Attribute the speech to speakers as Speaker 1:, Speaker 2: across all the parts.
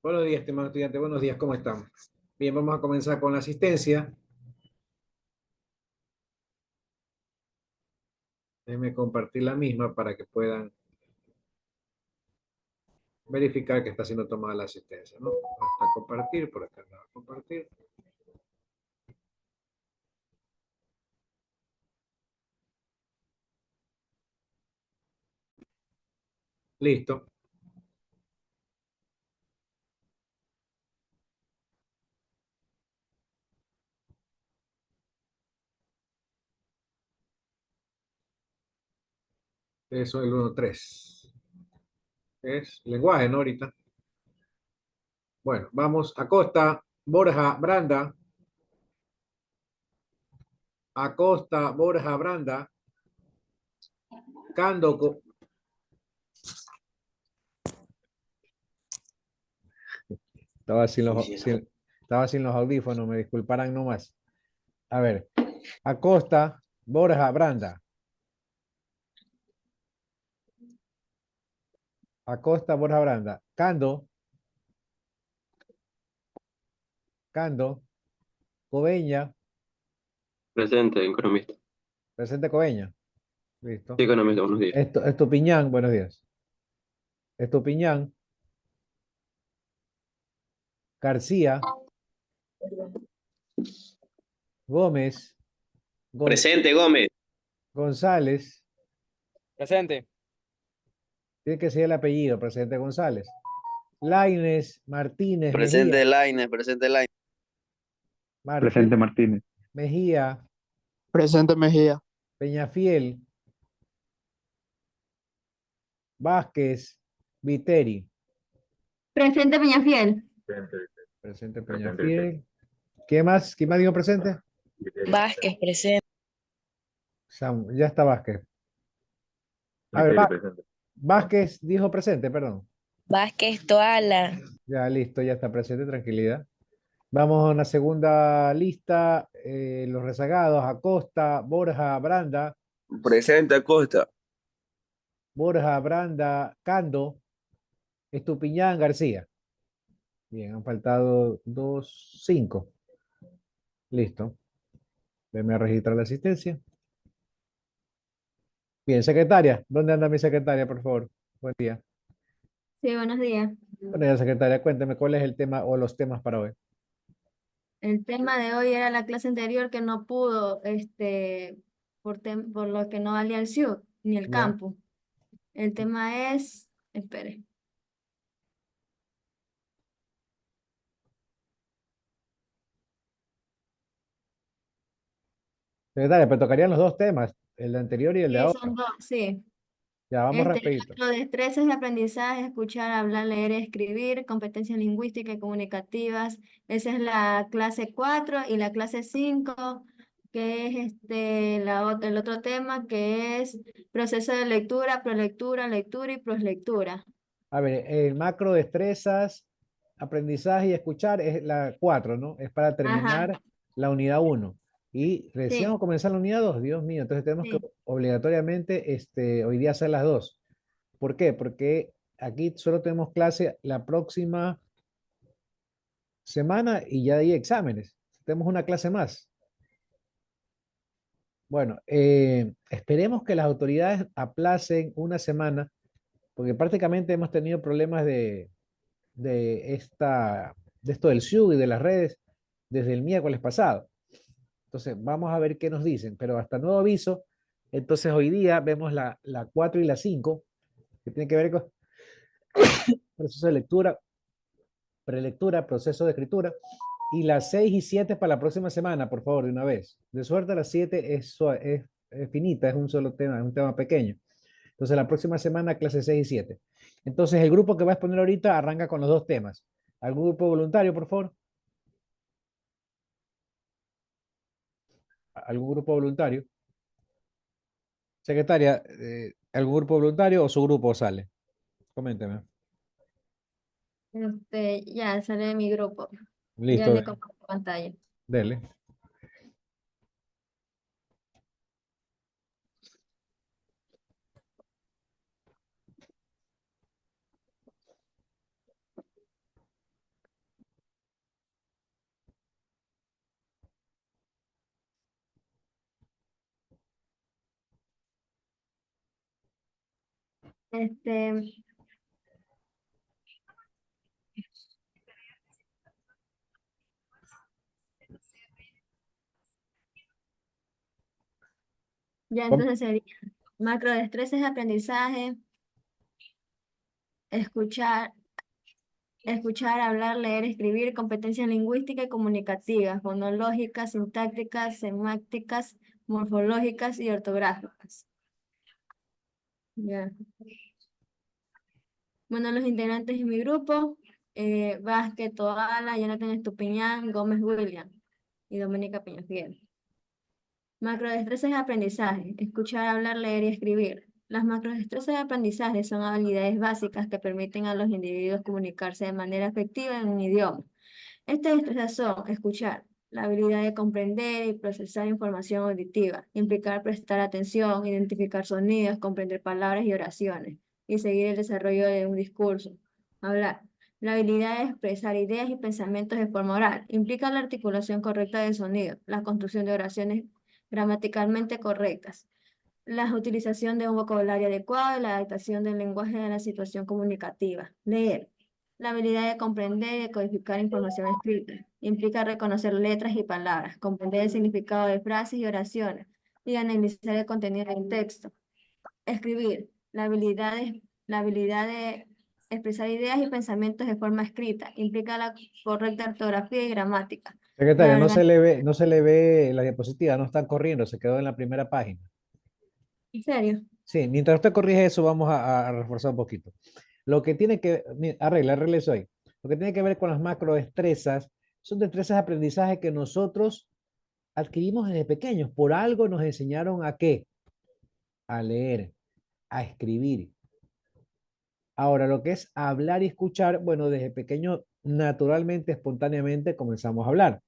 Speaker 1: Buenos días, estimado estudiante. Buenos días, ¿cómo están? Bien, vamos a comenzar con la asistencia. Déjenme compartir la misma para que puedan verificar que está siendo tomada la asistencia, ¿no? Hasta compartir, por acá no va a compartir. Listo. Eso es el 1.3. Es lenguaje, ¿no? Ahorita. Bueno, vamos. Acosta, Borja, Branda. Acosta, Borja, Branda. Cando. Estaba sin los audífonos, me disculparán nomás. A ver. Acosta, Borja, Branda. Acosta, Borja, Branda. Cando, Coveña.
Speaker 2: Presente, economista.
Speaker 1: Presente Coveña.
Speaker 2: Sí,
Speaker 1: Listo.
Speaker 2: economista, buenos días.
Speaker 1: Estupiñán, buenos días. Estupiñán, García, Gómez, Gon-
Speaker 2: Presente, Gómez.
Speaker 1: González,
Speaker 3: Presente.
Speaker 1: tiene que ser el apellido, presidente González. Laines, Martínez, Mejía,
Speaker 2: Presente, Laine, presente, Laine.
Speaker 1: Martí-
Speaker 4: Presente Martínez.
Speaker 1: Mejía,
Speaker 3: Presente Mejía.
Speaker 1: Peñafiel, Vázquez, Viteri.
Speaker 5: Presente Peñafiel.
Speaker 1: Presente Peñafiel. ¿Qué más? ¿Quién más dijo presente?
Speaker 6: Vázquez, presente.
Speaker 1: Ya está Vázquez. A ver, Vázquez dijo presente, perdón.
Speaker 6: Vázquez Toala.
Speaker 1: Ya listo, ya está presente, tranquilidad. Vamos a una segunda lista. Los rezagados, Acosta, Borja, Branda,
Speaker 2: Presente, Acosta.
Speaker 1: Borja, Branda, Cando, Estupiñán, García. Bien, han faltado dos, cinco. Listo. Déjame registrar la asistencia. Bien, secretaria. ¿Dónde anda mi secretaria, por favor? Buen día.
Speaker 5: Sí, buenos días.
Speaker 1: Bueno, ya, secretaria, cuénteme cuál es el tema o los temas para hoy.
Speaker 5: El tema de hoy era la clase anterior que no pudo, por lo que no valía el SIUT ni el
Speaker 1: ¿Ya?
Speaker 5: campo. El tema es, espere,
Speaker 1: Secretaria, pero tocarían los dos temas, el de anterior y el de
Speaker 5: sí,
Speaker 1: ahora.
Speaker 5: son dos, sí.
Speaker 1: Ya, vamos rapidito.
Speaker 5: Los destrezas de aprendizaje, escuchar, hablar, leer, escribir, competencias lingüísticas y comunicativas. Esa es la clase 4 y la clase 5 que es el otro tema que es proceso de lectura, prolectura, lectura y proslectura.
Speaker 1: A ver, el macro destrezas, aprendizaje y escuchar es la 4, ¿no? Es para
Speaker 5: Ajá,
Speaker 1: terminar la unidad uno. Y recién vamos
Speaker 5: sí,
Speaker 1: a comenzar la unidad 2, Dios mío. Entonces tenemos que
Speaker 5: sí.
Speaker 1: obligatoriamente hoy día hacer las dos. ¿Por qué? Porque aquí solo tenemos clase la próxima semana y ya hay exámenes. Tenemos una clase más. Bueno, esperemos que las autoridades aplacen una semana, porque prácticamente hemos tenido problemas de, esta, de esto del SIUG y de las redes desde el miércoles pasado. Entonces, vamos a ver qué nos dicen, pero hasta nuevo aviso, entonces hoy día vemos la 4 y la 5 que tiene que ver con proceso de lectura, prelectura, proceso de escritura, y las 6 y 7 para la próxima semana, por favor, de una vez. De suerte, las 7 es finita, es un solo tema, es un tema pequeño. Entonces, la próxima semana, clase 6 y 7. Entonces, el grupo que va a exponer ahorita arranca con los dos temas. ¿Algún grupo voluntario, por favor? ¿Algún grupo voluntario? Secretaria, ¿algún grupo voluntario o su grupo sale? Coménteme.
Speaker 5: Ya sale de mi grupo. Ya
Speaker 1: Listo,
Speaker 5: le comparto pantalla.
Speaker 1: dele.
Speaker 5: Este, ya
Speaker 1: ¿Cómo?
Speaker 5: entonces sería macrodestrezas de aprendizaje, escuchar, escuchar, hablar, leer, escribir, competencias lingüísticas y comunicativas, fonológicas, sintácticas, semácticas, morfológicas y ortográficas. Ya. Bueno, los integrantes de mi grupo, Vázquez, Toala, Jonathan Estupiñán, Gómez William y Doménica Peñafiel. Macrodestrezas de aprendizaje, escuchar, hablar, leer y escribir. Las macrodestrezas de aprendizaje son habilidades básicas que permiten a los individuos comunicarse de manera efectiva en un idioma. Estas destrezas son escuchar, la habilidad de comprender y procesar información auditiva, implicar prestar atención, identificar sonidos, comprender palabras y oraciones, y seguir el desarrollo de un discurso. Hablar, la habilidad de expresar ideas y pensamientos de forma oral, implica la articulación correcta de sonidos, la construcción de oraciones gramaticalmente correctas, la utilización de un vocabulario adecuado y la adaptación del lenguaje a la situación comunicativa. Leer. La habilidad de comprender y de codificar información escrita. Implica reconocer letras y palabras, comprender el significado de frases y oraciones y analizar el contenido del texto. Escribir. La habilidad de expresar ideas y pensamientos de forma escrita. Implica la correcta ortografía y gramática.
Speaker 1: Secretaria,
Speaker 5: La
Speaker 1: no se
Speaker 5: organ-
Speaker 1: le ve, no se le ve la diapositiva, no están corriendo, se quedó en la primera página.
Speaker 5: ¿En serio?
Speaker 1: Sí, mientras usted corrige eso, vamos a reforzar un poquito. Lo que tiene que, arregle eso ahí. Lo que tiene que ver con las macrodestrezas, son destrezas de aprendizaje que nosotros adquirimos desde pequeños. Por algo nos enseñaron a qué, a leer, a escribir. Ahora, lo que es hablar y escuchar, bueno, desde pequeño, naturalmente, espontáneamente comenzamos a hablar.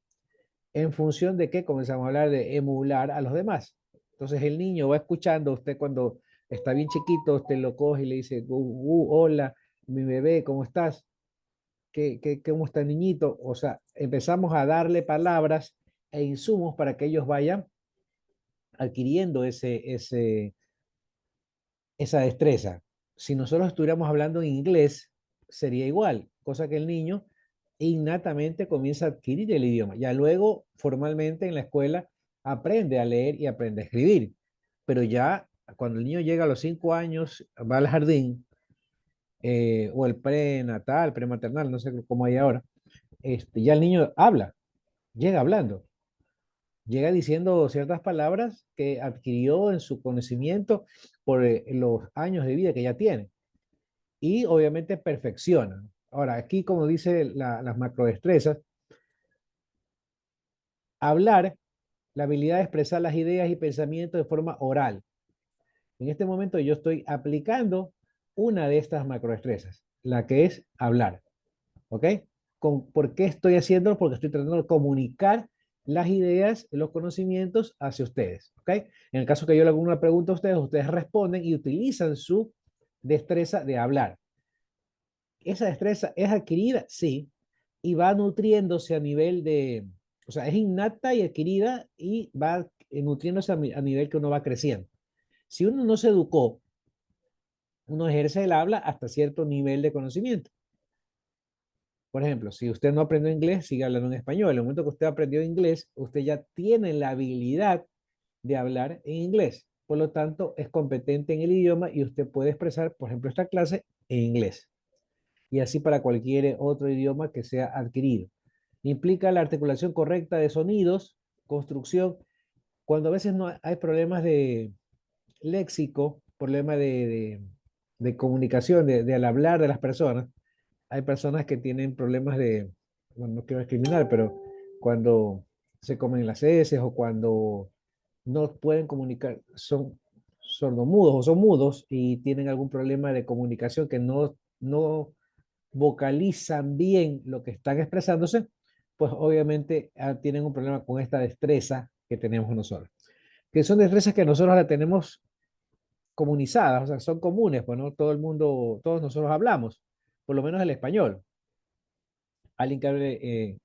Speaker 1: ¿En función de qué? Comenzamos a hablar de emular a los demás. Entonces el niño va escuchando, usted cuando está bien chiquito, usted lo coge y le dice, hola, mi bebé, ¿cómo estás? ¿Cómo está el niñito? O sea, empezamos a darle palabras e insumos para que ellos vayan adquiriendo esa destreza. Si nosotros estuviéramos hablando en inglés, sería igual, cosa que el niño innatamente comienza a adquirir el idioma. Ya luego, formalmente en la escuela, aprende a leer y aprende a escribir. Pero ya cuando el niño llega a los 5 años, va al jardín, o el prenatal, prematernal, no sé cómo hay ahora, ya el niño habla, llega hablando, llega diciendo ciertas palabras que adquirió en su conocimiento por los años de vida que ya tiene. Y obviamente perfecciona. Ahora, aquí como dice las macrodestrezas, hablar, la habilidad de expresar las ideas y pensamientos de forma oral. En este momento yo estoy aplicando una de estas macrodestrezas, la que es hablar. ¿Ok? ¿Por qué estoy haciéndolo? Porque estoy tratando de comunicar las ideas, los conocimientos hacia ustedes. ¿Ok? En el caso que yo le haga una pregunta a ustedes, ustedes responden y utilizan su destreza de hablar. ¿Esa destreza es adquirida? Sí. Y va nutriéndose a nivel de, o sea, es innata y adquirida y va nutriéndose a nivel que uno va creciendo. Si uno no se educó, uno ejerce el habla hasta cierto nivel de conocimiento. Por ejemplo, si usted no aprendió inglés, sigue hablando en español. En el momento que usted aprendió inglés, usted ya tiene la habilidad de hablar en inglés. Por lo tanto, es competente en el idioma y usted puede expresar, por ejemplo, esta clase en inglés. Y así para cualquier otro idioma que sea adquirido. Implica la articulación correcta de sonidos, construcción. Cuando a veces no hay problemas de léxico, problemas de comunicación, al hablar de las personas, hay personas que tienen problemas de, bueno, no quiero discriminar, pero cuando se comen las heces o cuando no pueden comunicar, son sordomudos o son mudos y tienen algún problema de comunicación que no vocalizan bien lo que están expresándose, pues obviamente tienen un problema con esta destreza que tenemos nosotros. Que son destrezas que nosotros la tenemos comunizadas, o sea, son comunes, pues no todo el mundo, todos nosotros hablamos, por lo menos el español. Alguien que hable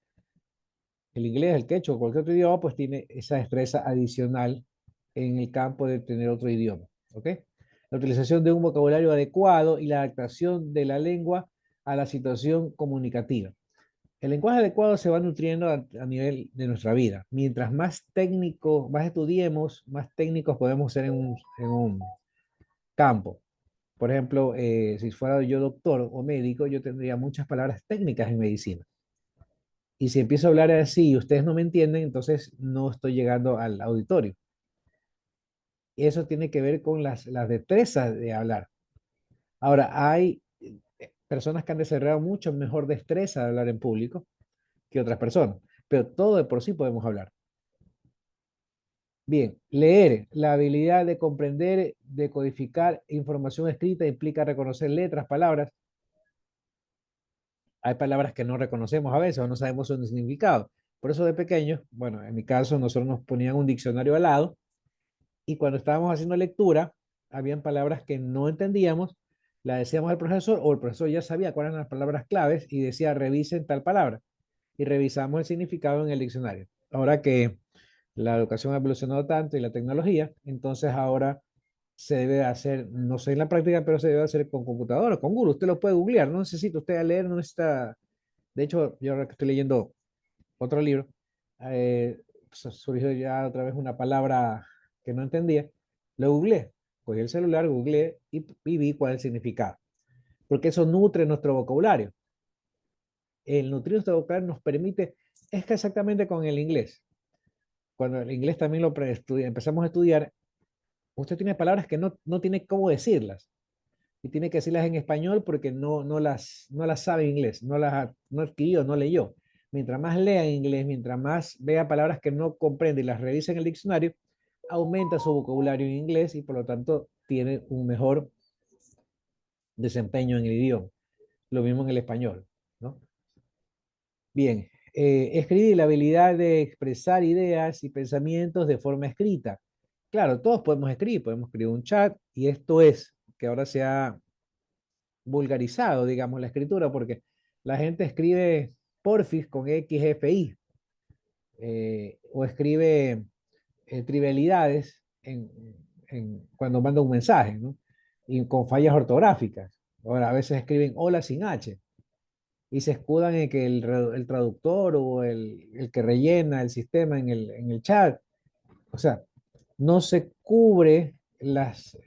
Speaker 1: el inglés, el quechua o cualquier otro idioma, pues tiene esa destreza adicional en el campo de tener otro idioma. ¿Ok? la utilización de un vocabulario adecuado y la adaptación de la lengua a la situación comunicativa. El lenguaje adecuado se va nutriendo a nivel de nuestra vida. Mientras más técnico, más estudiemos, más técnicos podemos ser en un campo. Por ejemplo, si fuera yo doctor o médico, yo tendría muchas palabras técnicas en medicina. Y si empiezo a hablar así y ustedes no me entienden, entonces no estoy llegando al auditorio. Y eso tiene que ver con las destrezas de hablar. Ahora, hay personas que han desarrollado mucho mejor destreza de hablar en público que otras personas, pero todo de por sí podemos hablar. Bien, leer, la habilidad de comprender, de codificar información escrita implica reconocer letras, palabras. Hay palabras que no reconocemos a veces o no sabemos su significado. Por eso de pequeños, bueno, en mi caso, nosotros nos ponían un diccionario al lado y cuando estábamos haciendo lectura, habían palabras que no entendíamos, la decíamos al profesor o el profesor ya sabía cuáles eran las palabras claves y decía revisen tal palabra y revisamos el significado en el diccionario. Ahora que la educación ha evolucionado tanto y la tecnología, entonces ahora se debe hacer, no sé en la práctica, pero se debe hacer con computadora, con Google. Usted lo puede googlear, no necesita usted leer, no necesita. De hecho, yo ahora que estoy leyendo otro libro, surgió ya otra vez una palabra que no entendía, lo googleé, cogí el celular, googleé y vi cuál es el significado, porque eso nutre nuestro vocabulario. El nutrir nuestro vocabulario nos permite, es que exactamente con el inglés, cuando el inglés también empezamos a estudiar, usted tiene palabras que no tiene cómo decirlas. Y tiene que decirlas en español porque no las sabe en inglés, no adquirió, no leyó. Mientras más lea en inglés, mientras más vea palabras que no comprende y las revisa en el diccionario, aumenta su vocabulario en inglés y por lo tanto tiene un mejor desempeño en el idioma. Lo mismo en el español, ¿no? Bien, escribir, la habilidad de expresar ideas y pensamientos de forma escrita. Claro, todos podemos escribir un chat y esto es que ahora se ha vulgarizado, digamos, la escritura, porque la gente escribe porfis con XFI o escribe trivialidades cuando manda un mensaje, ¿no? Y con fallas ortográficas. Ahora, a veces escriben hola sin H y se escudan en que el traductor o el que rellena el sistema en el chat, o sea, no se cubre las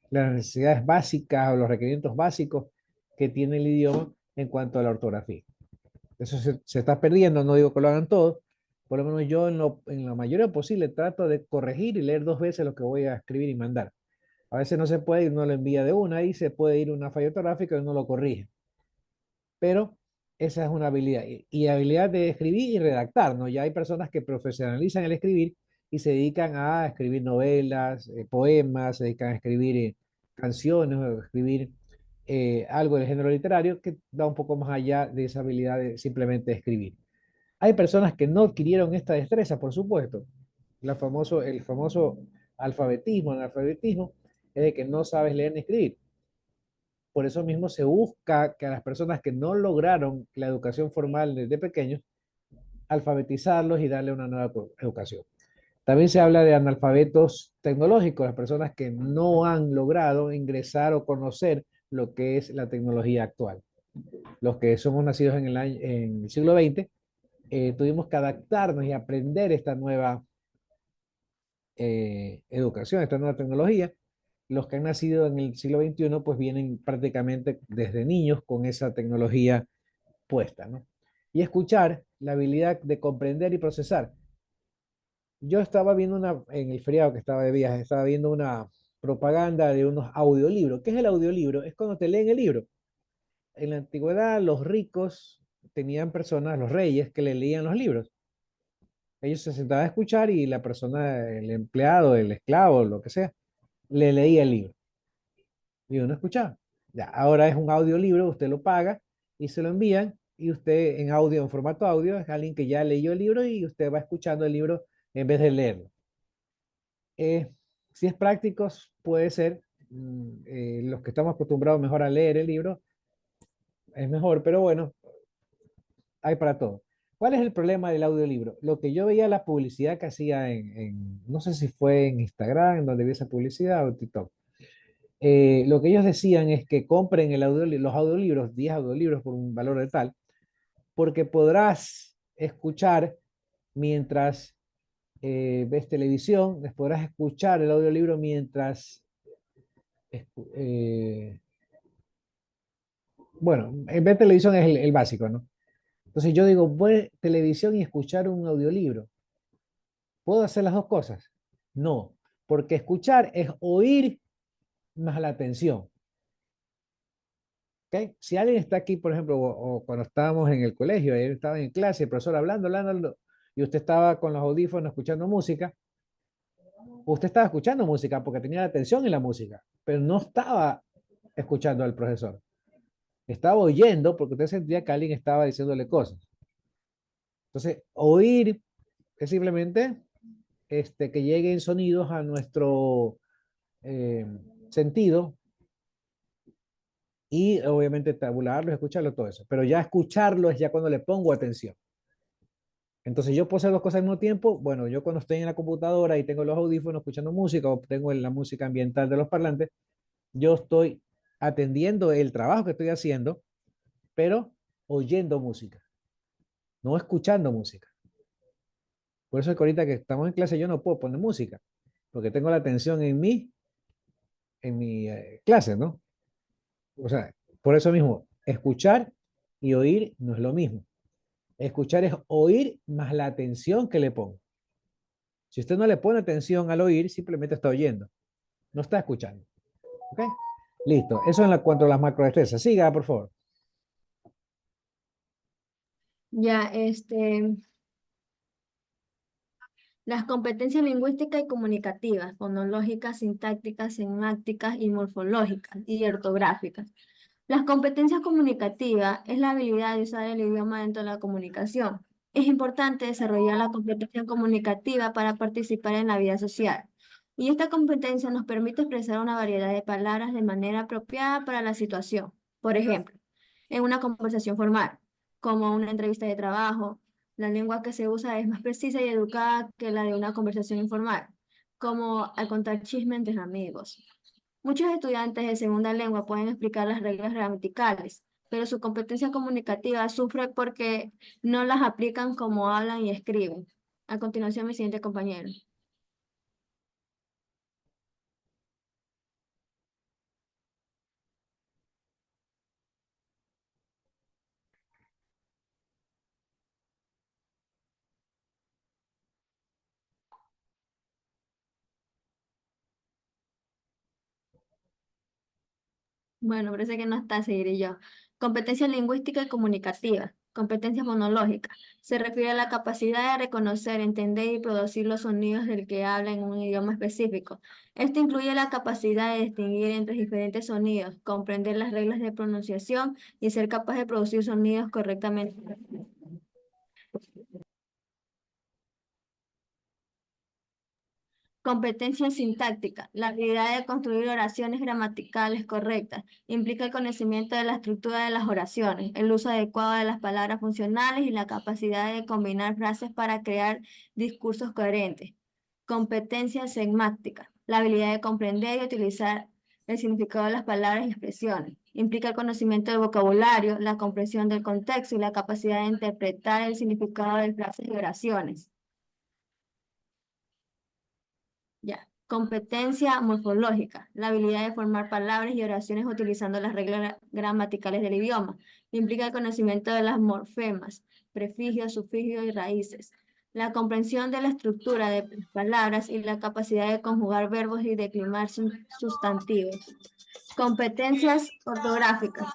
Speaker 1: necesidades básicas o los requerimientos básicos que tiene el idioma en cuanto a la ortografía. Eso se está perdiendo, no digo que lo hagan todos, por lo menos yo en la mayoría posible trato de corregir y leer 2 veces lo que voy a escribir y mandar. A veces no se puede y uno lo envía de una y se puede ir una falla ortográfica y uno lo corrige. Pero esa es una habilidad. Y habilidad de escribir y redactar, ¿no? Ya hay personas que profesionalizan el escribir y se dedican a escribir novelas, poemas, se dedican a escribir canciones, o escribir algo del género literario que va un poco más allá de esa habilidad de simplemente escribir. Hay personas que no adquirieron esta destreza, por supuesto. El famoso alfabetismo, analfabetismo, es de que no sabes leer ni escribir. Por eso mismo se busca que a las personas que no lograron la educación formal desde pequeños, alfabetizarlos y darle una nueva educación. También se habla de analfabetos tecnológicos, las personas que no han logrado ingresar o conocer lo que es la tecnología actual. Los que somos nacidos en el siglo XX, tuvimos que adaptarnos y aprender esta nueva educación, esta nueva tecnología. Los que han nacido en el siglo XXI, pues vienen prácticamente desde niños con esa tecnología puesta, ¿no? Y escuchar, la habilidad de comprender y procesar. Yo estaba viendo en el feriado que estaba de viaje, estaba viendo una propaganda de unos audiolibros. ¿Qué es el audiolibro? Es cuando te leen el libro. En la antigüedad, los ricos tenían personas, los reyes, que le leían los libros. Ellos se sentaban a escuchar y la persona, el empleado, el esclavo, lo que sea, le leía el libro. Y uno escuchaba. Ya, ahora es un audiolibro, usted lo paga y se lo envían y usted en audio, en formato audio, es alguien que ya leyó el libro y usted va escuchando el libro en vez de leerlo. Si es práctico, puede ser, los que estamos acostumbrados mejor a leer el libro, es mejor, pero bueno, hay para todo. ¿Cuál es el problema del audiolibro? Lo que yo veía la publicidad que hacía no sé si fue en Instagram, en donde vi esa publicidad o en TikTok. lo que ellos decían es que compren los audiolibros, 10 audiolibros por un valor de tal, porque podrás escuchar mientras ves televisión, les podrás escuchar el audiolibro mientras, eh, bueno, en ver televisión es el básico, ¿no? Entonces yo digo, ver televisión y escuchar un audiolibro. ¿Puedo hacer las dos cosas? No, porque escuchar es oír más la atención. ¿Ok? Si alguien está aquí, por ejemplo, o cuando estábamos en el colegio, él estaba en clase, el profesor hablando, y usted estaba con los audífonos escuchando música, usted estaba escuchando música porque tenía la atención en la música, pero no estaba escuchando al profesor. Estaba oyendo porque usted sentía que alguien estaba diciéndole cosas. Entonces, oír es simplemente que lleguen sonidos a nuestro eh, sentido y obviamente tabularlos, escucharlo, todo eso. Pero ya escucharlo es ya cuando le pongo atención. Entonces yo puedo hacer dos cosas al mismo tiempo. Bueno, yo cuando estoy en la computadora y tengo los audífonos escuchando música o tengo la música ambiental de los parlantes, yo estoy atendiendo el trabajo que estoy haciendo, pero oyendo música, no escuchando música. Por eso es que ahorita que estamos en clase yo no puedo poner música, porque tengo la atención en mi clase, ¿no? O sea, por eso mismo, escuchar y oír no es lo mismo. Escuchar es oír más la atención que le pongo. Si usted no le pone atención al oír, simplemente está oyendo, no está escuchando. ¿Ok? Listo. Eso en cuanto a las macrodestrezas. Siga, por favor.
Speaker 5: Ya, las competencias lingüísticas y comunicativas, fonológicas, sintácticas, semácticas y morfológicas y ortográficas. Las competencias comunicativas es la habilidad de usar el idioma dentro de la comunicación. Es importante desarrollar la competencia comunicativa para participar en la vida social. Y esta competencia nos permite expresar una variedad de palabras de manera apropiada para la situación. Por ejemplo, en una conversación formal, como una entrevista de trabajo, la lengua que se usa es más precisa y educada que la de una conversación informal, como al contar chismes entre amigos. Muchos estudiantes de segunda lengua pueden explicar las reglas gramaticales, pero su competencia comunicativa sufre porque no las aplican como hablan y escriben. A continuación, mi siguiente compañero. Bueno, parece que no está, seguiré yo. Competencia lingüística y comunicativa. Competencia monológica. Se refiere a la capacidad de reconocer, entender y producir los sonidos del que habla en un idioma específico. Esto incluye la capacidad de distinguir entre diferentes sonidos, comprender las reglas de pronunciación y ser capaz de producir sonidos correctamente. Competencia sintáctica. La habilidad de construir oraciones gramaticales correctas. Implica el conocimiento de la estructura de las oraciones, el uso adecuado de las palabras funcionales y la capacidad de combinar frases para crear discursos coherentes. Competencia semántica. La habilidad de comprender y utilizar el significado de las palabras y expresiones. Implica el conocimiento del vocabulario, la comprensión del contexto y la capacidad de interpretar el significado de frases y oraciones. Ya. Competencia morfológica, la habilidad de formar palabras y oraciones utilizando las reglas gramaticales del idioma. Implica el conocimiento de las morfemas, prefigios, sufijios y raíces. La comprensión de la estructura de palabras y la capacidad de conjugar verbos y declinar sustantivos. Competencias ortográficas.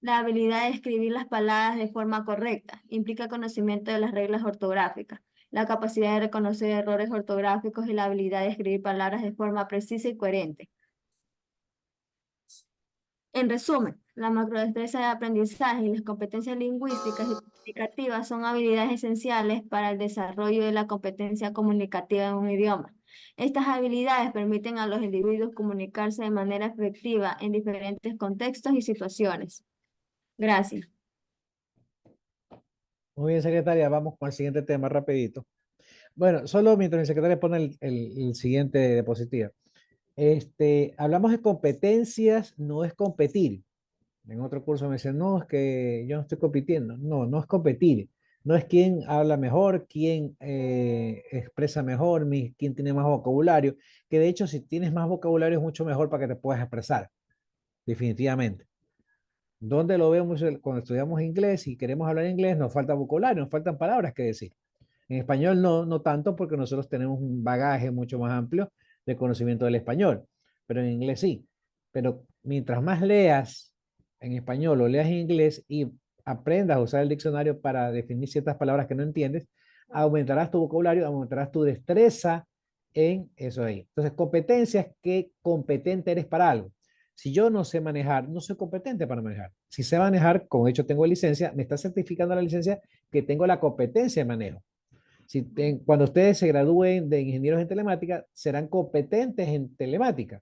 Speaker 5: La habilidad de escribir las palabras de forma correcta implica conocimiento de las reglas ortográficas, la capacidad de reconocer errores ortográficos y la habilidad de escribir palabras de forma precisa y coherente. En resumen, la macrodestreza de aprendizaje y las competencias lingüísticas y comunicativas son habilidades esenciales para el desarrollo de la competencia comunicativa en un idioma. Estas habilidades permiten a los individuos comunicarse de manera efectiva en diferentes contextos y situaciones. Gracias.
Speaker 1: Muy bien, secretaria. Vamos con el siguiente tema rapidito. Bueno, solo mientras mi secretaria pone el siguiente diapositiva. Hablamos de competencias, no es competir. En otro curso me decían, no, es que yo no estoy compitiendo. No, no es competir. No es quién habla mejor, quién expresa mejor, quién tiene más vocabulario. Que de hecho, si tienes más vocabulario es mucho mejor para que te puedas expresar, definitivamente. ¿Dónde lo vemos cuando estudiamos inglés y queremos hablar inglés? Nos falta vocabulario, nos faltan palabras que decir. En español no, no tanto porque nosotros tenemos un bagaje mucho más amplio de conocimiento del español, pero en inglés sí. Pero mientras más leas en español o leas en inglés y aprendas a usar el diccionario para definir ciertas palabras que no entiendes, aumentarás tu vocabulario, aumentarás tu destreza en eso ahí. Entonces, competencias, ¿qué competente eres para algo? Si yo no sé manejar, no soy competente para manejar. Si sé manejar, como de hecho tengo licencia, me está certificando la licencia que tengo la competencia de manejo. Cuando ustedes se gradúen de ingenieros en telemática, serán competentes en telemática.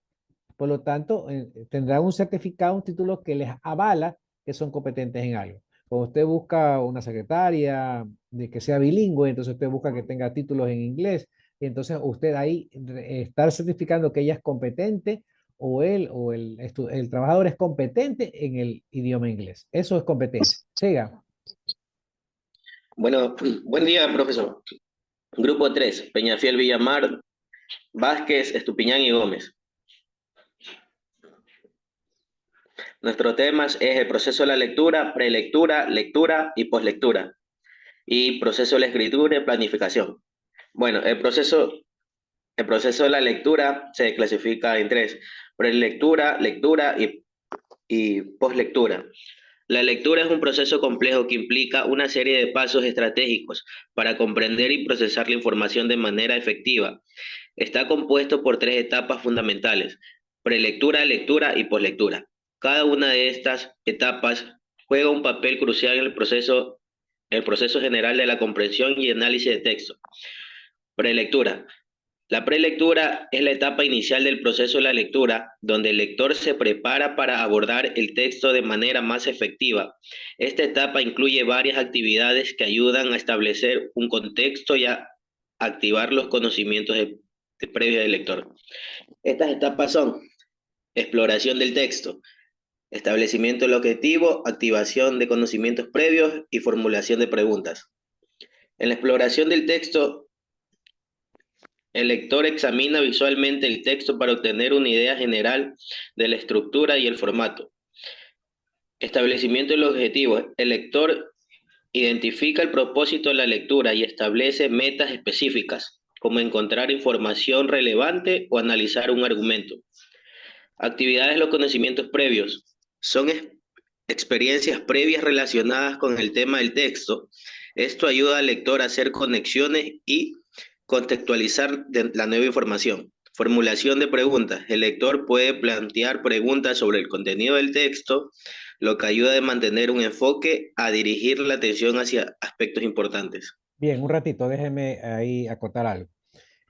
Speaker 1: Por lo tanto, tendrán un certificado, un título que les avala que son competentes en algo. Cuando usted busca una secretaria de que sea bilingüe, entonces usted busca que tenga títulos en inglés, y entonces usted ahí estar certificando que ella es competente o él o el trabajador es competente en el idioma inglés. Eso es competencia. Siga.
Speaker 4: Bueno, buen día, profesor. Grupo 3, Peñafiel, Villamar, Vázquez, Estupiñán y Gómez. Nuestro tema es el proceso de la lectura, prelectura, lectura y poslectura. Y proceso de la escritura y planificación. Bueno, el proceso de la lectura se clasifica en tres: prelectura, lectura y poslectura. La lectura es un proceso complejo que implica una serie de pasos estratégicos para comprender y procesar la información de manera efectiva. Está compuesto por tres etapas fundamentales: prelectura, lectura y poslectura. Cada una de estas etapas juega un papel crucial en el proceso general de la comprensión y análisis de texto. Prelectura. La prelectura es la etapa inicial del proceso de la lectura, donde el lector se prepara para abordar el texto de manera más efectiva. Esta etapa incluye varias actividades que ayudan a establecer un contexto y a activar los conocimientos previos del lector. Estas etapas son: exploración del texto, establecimiento del objetivo, activación de conocimientos previos y formulación de preguntas. En la exploración del texto, el lector examina visualmente el texto para obtener una idea general de la estructura y el formato. Establecimiento del objetivo. El lector identifica el propósito de la lectura y establece metas específicas, como encontrar información relevante o analizar un argumento. Actividades de los conocimientos previos. Son experiencias previas relacionadas con el tema del texto. Esto ayuda al lector a hacer conexiones y contextualizar la nueva información. Formulación de preguntas. El lector puede plantear preguntas sobre el contenido del texto, lo que ayuda a mantener un enfoque a dirigir la atención hacia aspectos importantes.
Speaker 1: Bien, un ratito, déjeme ahí acotar algo.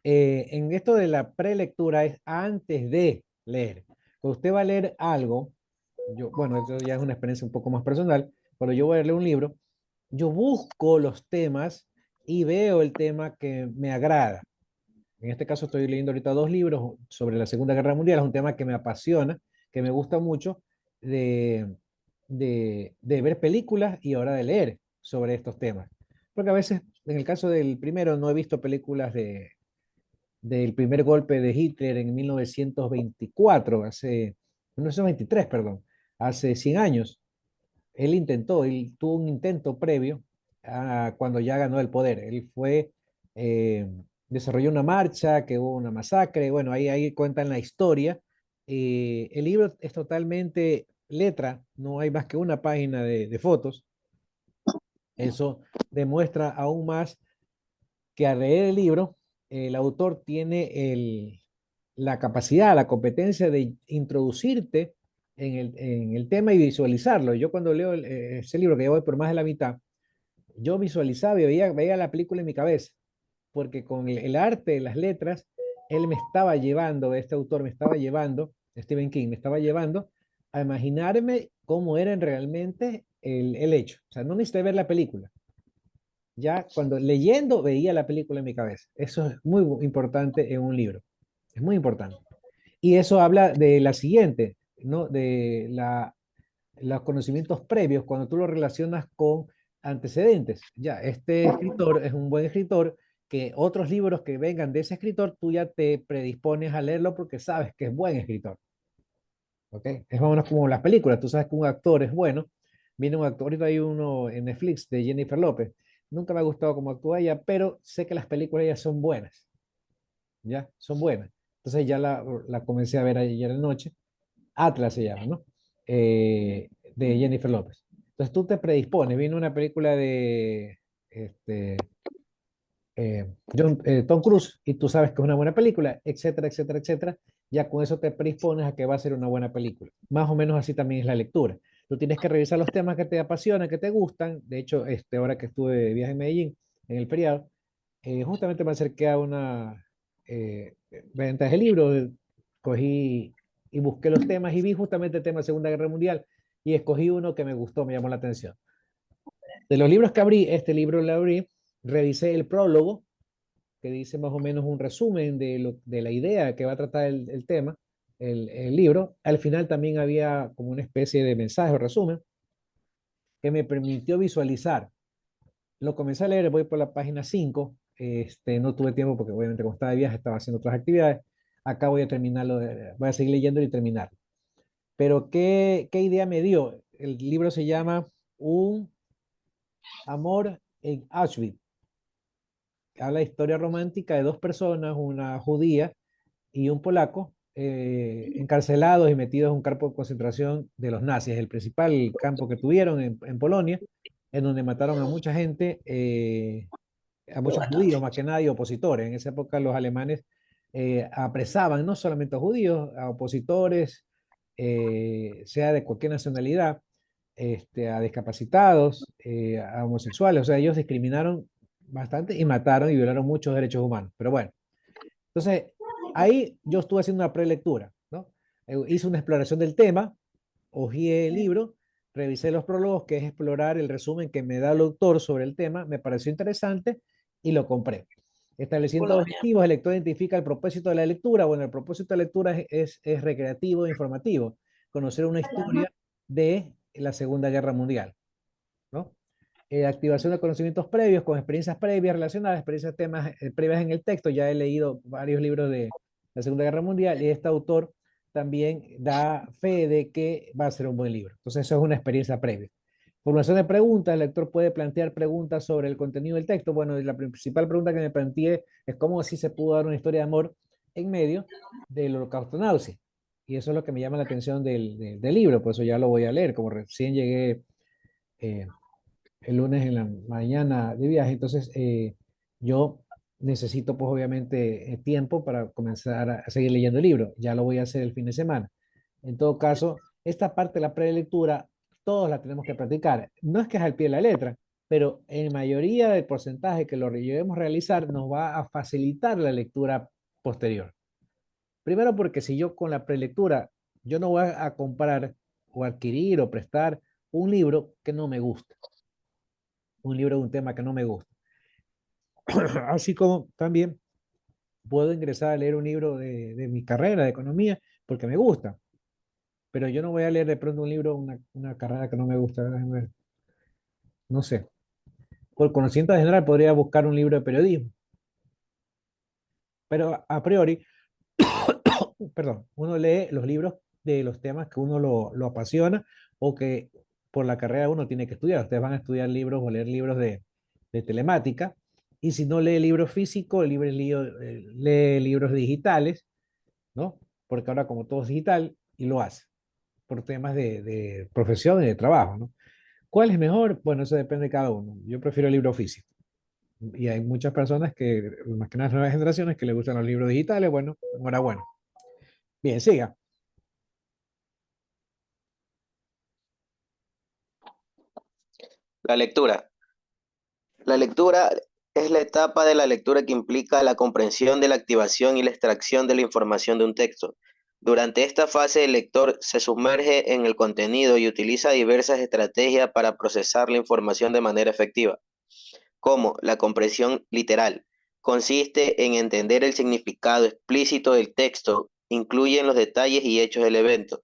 Speaker 1: En esto de la prelectura es antes de leer. Cuando usted va a leer algo, bueno, esto ya es una experiencia un poco más personal, cuando yo voy a leer un libro, yo busco los temas y veo el tema que me agrada. En este caso estoy leyendo ahorita dos libros sobre la Segunda Guerra Mundial, es un tema que me apasiona, que me gusta mucho de ver películas y ahora de leer sobre estos temas. Porque a veces, en el caso del primero, no he visto películas del primer golpe de Hitler en 1923, perdón, hace 100 años. Él tuvo un intento previo a cuando ya ganó el poder. Él eh, desarrolló una marcha, que hubo una masacre, bueno, ahí cuentan la historia. El libro es totalmente letra, no hay más que una página de fotos. Eso demuestra aún más que al leer el libro, el autor tiene la capacidad, la competencia de introducirte en el tema y visualizarlo. Yo cuando leo ese libro, que ya voy por más de la mitad, yo visualizaba y veía la película en mi cabeza, porque con el arte, las letras, él me estaba llevando, este autor me estaba llevando, Stephen King me estaba llevando a imaginarme cómo era realmente el hecho. O sea, no necesité ver la película. Ya cuando leyendo veía la película en mi cabeza. Eso es muy importante en un libro. Es muy importante. Y eso habla de la siguiente, ¿no? De los conocimientos previos, cuando tú lo relacionas con antecedentes. Ya, este escritor es un buen escritor, que otros libros que vengan de ese escritor, tú ya te predispones a leerlo porque sabes que es buen escritor. ¿Ok? Es más o menos como las películas, tú sabes que un actor es bueno. Viene un actor, ahorita hay uno en Netflix de Jennifer López. Nunca me ha gustado cómo actúa ella, pero sé que las películas ya son buenas. ¿Ya? Son buenas. Entonces ya la comencé a ver ayer anoche. Atlas se llama, ¿no? De Jennifer López. Entonces tú te predispones, viene una película de este, Tom Cruise y tú sabes que es una buena película, etcétera, etcétera, etcétera. Ya con eso te predispones a que va a ser una buena película. Más o menos así también es la lectura. Tú tienes que revisar los temas que te apasionan, que te gustan. De hecho, ahora que estuve de viaje en Medellín, en el feriado, justamente me acerqué a una venta de libros, cogí y busqué los temas y vi justamente el tema de Segunda Guerra Mundial y escogí uno que me gustó, me llamó la atención. De los libros que abrí, este libro lo abrí, revisé el prólogo, que dice más o menos un resumen de la idea que va a tratar el tema, el libro. Al final también había como una especie de mensaje o resumen que me permitió visualizar. Lo comencé a leer, voy por la página 5. No tuve tiempo porque obviamente como estaba de viaje estaba haciendo otras actividades. Acá voy a terminarlo, voy a seguir leyendo y terminar. Pero ¿qué idea me dio? El libro se llama Un amor en Auschwitz. Habla de historia romántica de dos personas, una judía y un polaco, encarcelados y metidos en un campo de concentración de los nazis, el principal campo que tuvieron en Polonia, en donde mataron a mucha gente, a muchos judíos más que nada y opositores. En esa época los alemanes apresaban no solamente a judíos, a opositores, sea de cualquier nacionalidad, a discapacitados, a homosexuales, o sea, ellos discriminaron bastante y mataron y violaron muchos derechos humanos. Pero bueno, entonces ahí yo estuve haciendo una prelectura, ¿no? Hice una exploración del tema, hojeé el libro, revisé los prólogos, que es explorar el resumen que me da el autor sobre el tema, me pareció interesante y lo compré. Estableciendo objetivos, el lector identifica el propósito de la lectura. Bueno, el propósito de la lectura es recreativo e informativo, conocer una historia de la Segunda Guerra Mundial, ¿no? Activación de conocimientos previos con experiencias previas relacionadas, experiencias temas previas en el texto. Ya he leído varios libros de la Segunda Guerra Mundial y este autor también da fe de que va a ser un buen libro. Entonces eso es una experiencia previa. Formulación de preguntas, el lector puede plantear preguntas sobre el contenido del texto. Bueno, la principal pregunta que me planteé es cómo así se pudo dar una historia de amor en medio del holocausto nazi. Y eso es lo que me llama la atención del libro, por eso ya lo voy a leer, como recién llegué el lunes en la mañana de viaje, entonces yo necesito pues obviamente tiempo para comenzar a seguir leyendo el libro, ya lo voy a hacer el fin de semana. En todo caso, esta parte de la prelectura, todos la tenemos que practicar. No es que es al pie de la letra, pero en mayoría del porcentaje que lo lleguemos a realizar nos va a facilitar la lectura posterior. Primero porque si yo con la prelectura, yo no voy a comprar o adquirir o prestar un libro que no me gusta, un libro de un tema que no me gusta. Así como también puedo ingresar a leer un libro de mi carrera de economía porque me gusta, pero yo no voy a leer de pronto un libro, una carrera que no me gusta. No sé. Por conocimiento general podría buscar un libro de periodismo, pero a priori, perdón, uno lee los libros de los temas que uno lo apasiona o que por la carrera uno tiene que estudiar. Ustedes van a estudiar libros o leer libros de telemática, y si no lee libros físicos, lee libros digitales, ¿no? Porque ahora como todo es digital y lo hace por temas de profesión y de trabajo, ¿no? ¿Cuál es mejor? Bueno, eso depende de cada uno. Yo prefiero el libro físico. Y hay muchas personas que, más que nada nuevas generaciones, que les gustan los libros digitales. Bueno, enhorabuena. Bien, siga.
Speaker 4: La lectura. La lectura es la etapa de la lectura que implica la comprensión de la activación y la extracción de la información de un texto. Durante esta fase, el lector se sumerge en el contenido y utiliza diversas estrategias para procesar la información de manera efectiva, como la comprensión literal. Consiste en entender el significado explícito del texto incluyen los detalles y hechos del evento.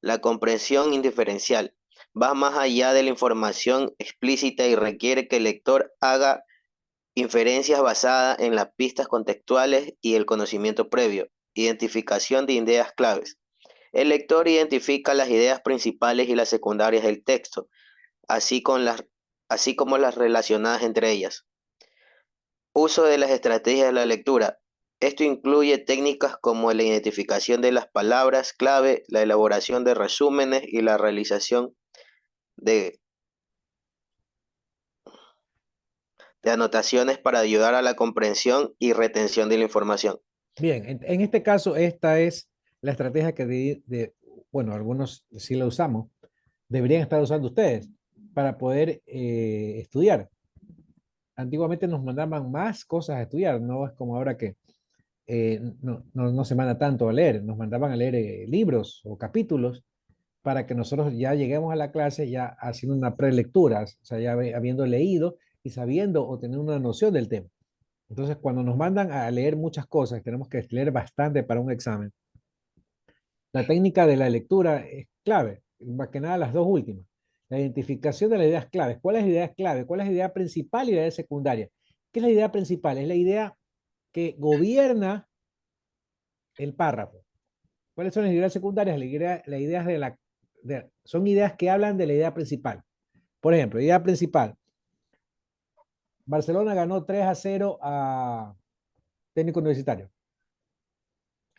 Speaker 4: La comprensión indiferencial va más allá de la información explícita y requiere que el lector haga inferencias basadas en las pistas contextuales y el conocimiento previo. Identificación de ideas claves. El lector identifica las ideas principales y las secundarias del texto, así, así como las relacionadas entre ellas. Uso de las estrategias de la lectura. Esto incluye técnicas como la identificación de las palabras clave, la elaboración de resúmenes y la realización de, de anotaciones para ayudar a la comprensión y retención de la información.
Speaker 1: Bien, en este caso, esta es la estrategia que bueno, algunos sí la usamos, deberían estar usando ustedes para poder estudiar. Antiguamente nos mandaban más cosas a estudiar, no es como ahora que no se manda tanto a leer, nos mandaban a leer libros o capítulos para que nosotros ya lleguemos a la clase ya haciendo una prelectura, o sea, ya habiendo leído y sabiendo o teniendo una noción del tema. Entonces, cuando nos mandan a leer muchas cosas, tenemos que leer bastante para un examen. La técnica de la lectura es clave, más que nada las dos últimas. La identificación de las ideas claves. ¿Cuál es la idea clave? ¿Cuál es la idea principal y la idea secundaria? ¿Qué es la idea principal? Es la idea que gobierna el párrafo. ¿Cuáles son las ideas secundarias? Las ideas son ideas que hablan de la idea principal. Por ejemplo, idea principal. Barcelona ganó 3-0 a Técnico Universitario.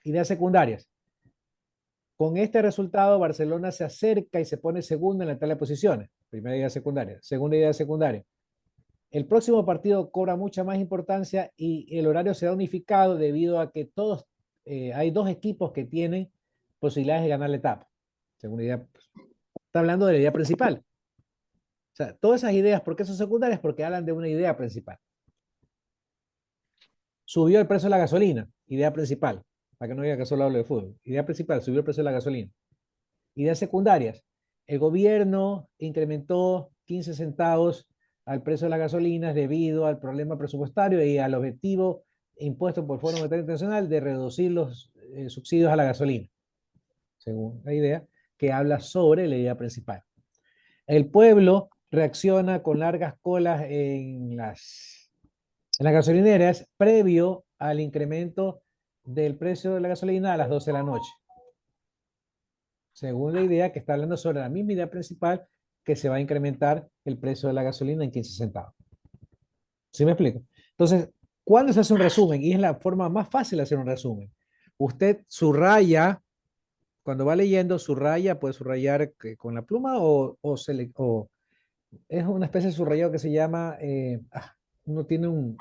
Speaker 1: Ideas secundarias. Con este resultado, Barcelona se acerca y se pone segundo en la tabla de posiciones. Primera idea secundaria. Segunda idea secundaria. El próximo partido cobra mucha más importancia y el horario se da unificado debido a que hay dos equipos que tienen posibilidades de ganar la etapa. Segunda idea, está hablando de la idea principal. O sea, todas esas ideas, ¿por qué son secundarias? Porque hablan de una idea principal. Subió el precio de la gasolina, idea principal. Para que no diga que solo hablo de fútbol. Idea principal, subió el precio de la gasolina. Ideas secundarias. El gobierno incrementó 15 centavos al precio de la gasolina debido al problema presupuestario y al objetivo impuesto por el Foro Monetario Internacional de reducir los subsidios a la gasolina. Según la idea que habla sobre la idea principal. El pueblo reacciona con largas colas en las gasolineras previo al incremento del precio de la gasolina a las 12 de la noche. Según la idea que está hablando sobre la misma idea principal que se va a incrementar el precio de la gasolina en 15 centavos. ¿Sí me explico? Entonces, ¿cuándo se hace un resumen? Y es la forma más fácil de hacer un resumen. Usted subraya, cuando va leyendo, subraya, puede subrayar con la pluma o es una especie de subrayado que se llama, uno tiene un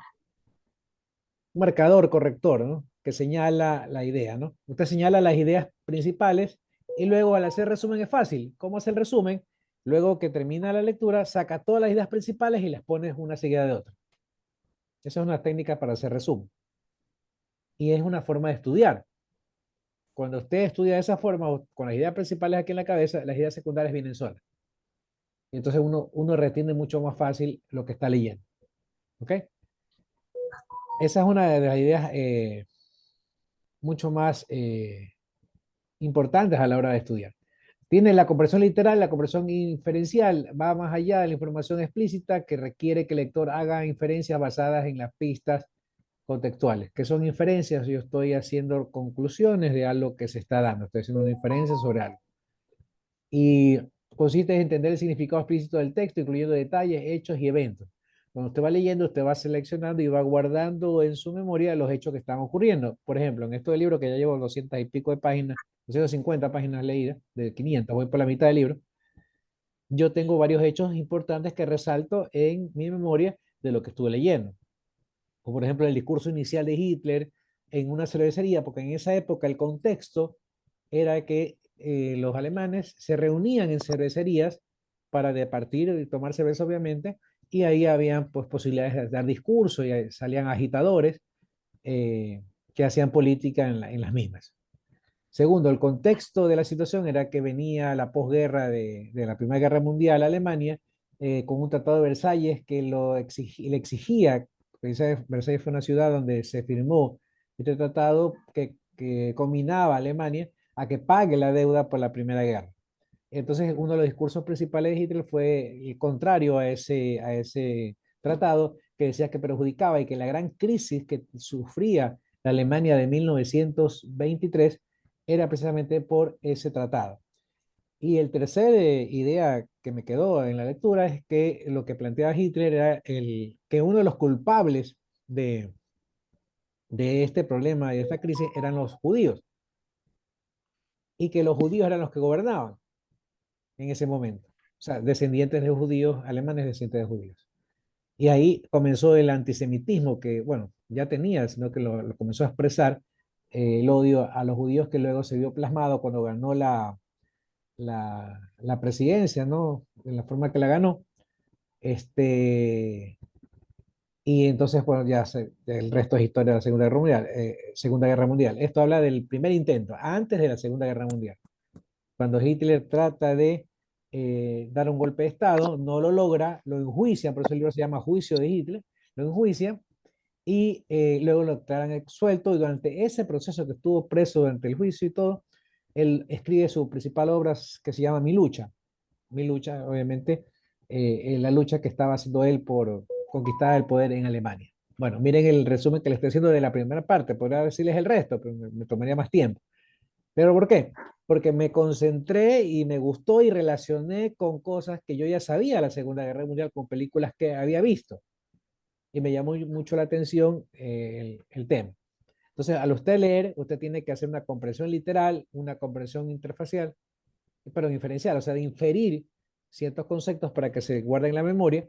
Speaker 1: marcador corrector, ¿no? Que señala la idea, ¿no? Usted señala las ideas principales y luego al hacer resumen es fácil. ¿Cómo hace el resumen? Luego que termina la lectura, saca todas las ideas principales y las pones una seguida de otra. Esa es una técnica para hacer resumen. Y es una forma de estudiar. Cuando usted estudia de esa forma, con las ideas principales aquí en la cabeza, las ideas secundarias vienen solas. Y entonces uno retiene mucho más fácil lo que está leyendo. ¿Ok? Esa es una de las ideas mucho más importantes a la hora de estudiar. Tiene la comprensión literal, la comprensión inferencial, va más allá de la información explícita que requiere que el lector haga inferencias basadas en las pistas contextuales. ¿Qué son inferencias? Yo estoy haciendo conclusiones de algo que se está dando, estoy haciendo una inferencia sobre algo. Y consiste en entender el significado explícito del texto, incluyendo detalles, hechos y eventos. Cuando usted va leyendo, usted va seleccionando y va guardando en su memoria los hechos que están ocurriendo. Por ejemplo, en este libro que ya llevo 200 y pico de páginas, 250 páginas leídas, de 500, voy por la mitad del libro, yo tengo varios hechos importantes que resalto en mi memoria de lo que estuve leyendo. Como por ejemplo el discurso inicial de Hitler en una cervecería, porque en esa época el contexto era que los alemanes se reunían en cervecerías para departir y tomar cerveza, obviamente, y ahí habían pues, posibilidades de dar discurso y salían agitadores que hacían política en las mismas. Segundo, el contexto de la situación era que venía la posguerra de la Primera Guerra Mundial a Alemania con un tratado de Versalles que le exigía, Versalles fue una ciudad donde se firmó este tratado que que combinaba a Alemania a que pague la deuda por la Primera Guerra. Entonces, uno de los discursos principales de Hitler fue el contrario a ese tratado, que decía que perjudicaba y que la gran crisis que sufría la Alemania de 1923 era precisamente por ese tratado. Y el tercer idea que me quedó en la lectura es que lo que planteaba Hitler era que uno de los culpables de este problema y de esta crisis eran los judíos, y que los judíos eran los que gobernaban en ese momento. O sea, descendientes de judíos, alemanes descendientes de judíos. Y ahí comenzó el antisemitismo que, bueno, ya tenía, sino que lo comenzó a expresar, el odio a los judíos, que luego se vio plasmado cuando ganó la presidencia, ¿no? De la forma que la ganó. Y entonces, bueno, el resto es historia de la Segunda Guerra Mundial. Segunda Guerra Mundial. Esto habla del primer intento, antes de la Segunda Guerra Mundial. Cuando Hitler trata de dar un golpe de Estado, no lo logra, lo enjuician, por eso el libro se llama Juicio de Hitler, lo enjuician y luego lo declaran suelto, y durante ese proceso que estuvo preso durante el juicio y todo, él escribe su principal obra que se llama Mi lucha. Mi lucha, obviamente, la lucha que estaba haciendo él por conquistar el poder en Alemania. Bueno, miren el resumen que le estoy haciendo de la primera parte, podría decirles el resto, pero me tomaría más tiempo. ¿Pero por qué? Porque me concentré y me gustó y relacioné con cosas que yo ya sabía de la Segunda Guerra Mundial, con películas que había visto. Y me llamó mucho la atención el tema. Entonces, al usted leer, usted tiene que hacer una comprensión literal, una comprensión interfacial, pero inferencial, o sea, de inferir ciertos conceptos para que se guarden en la memoria.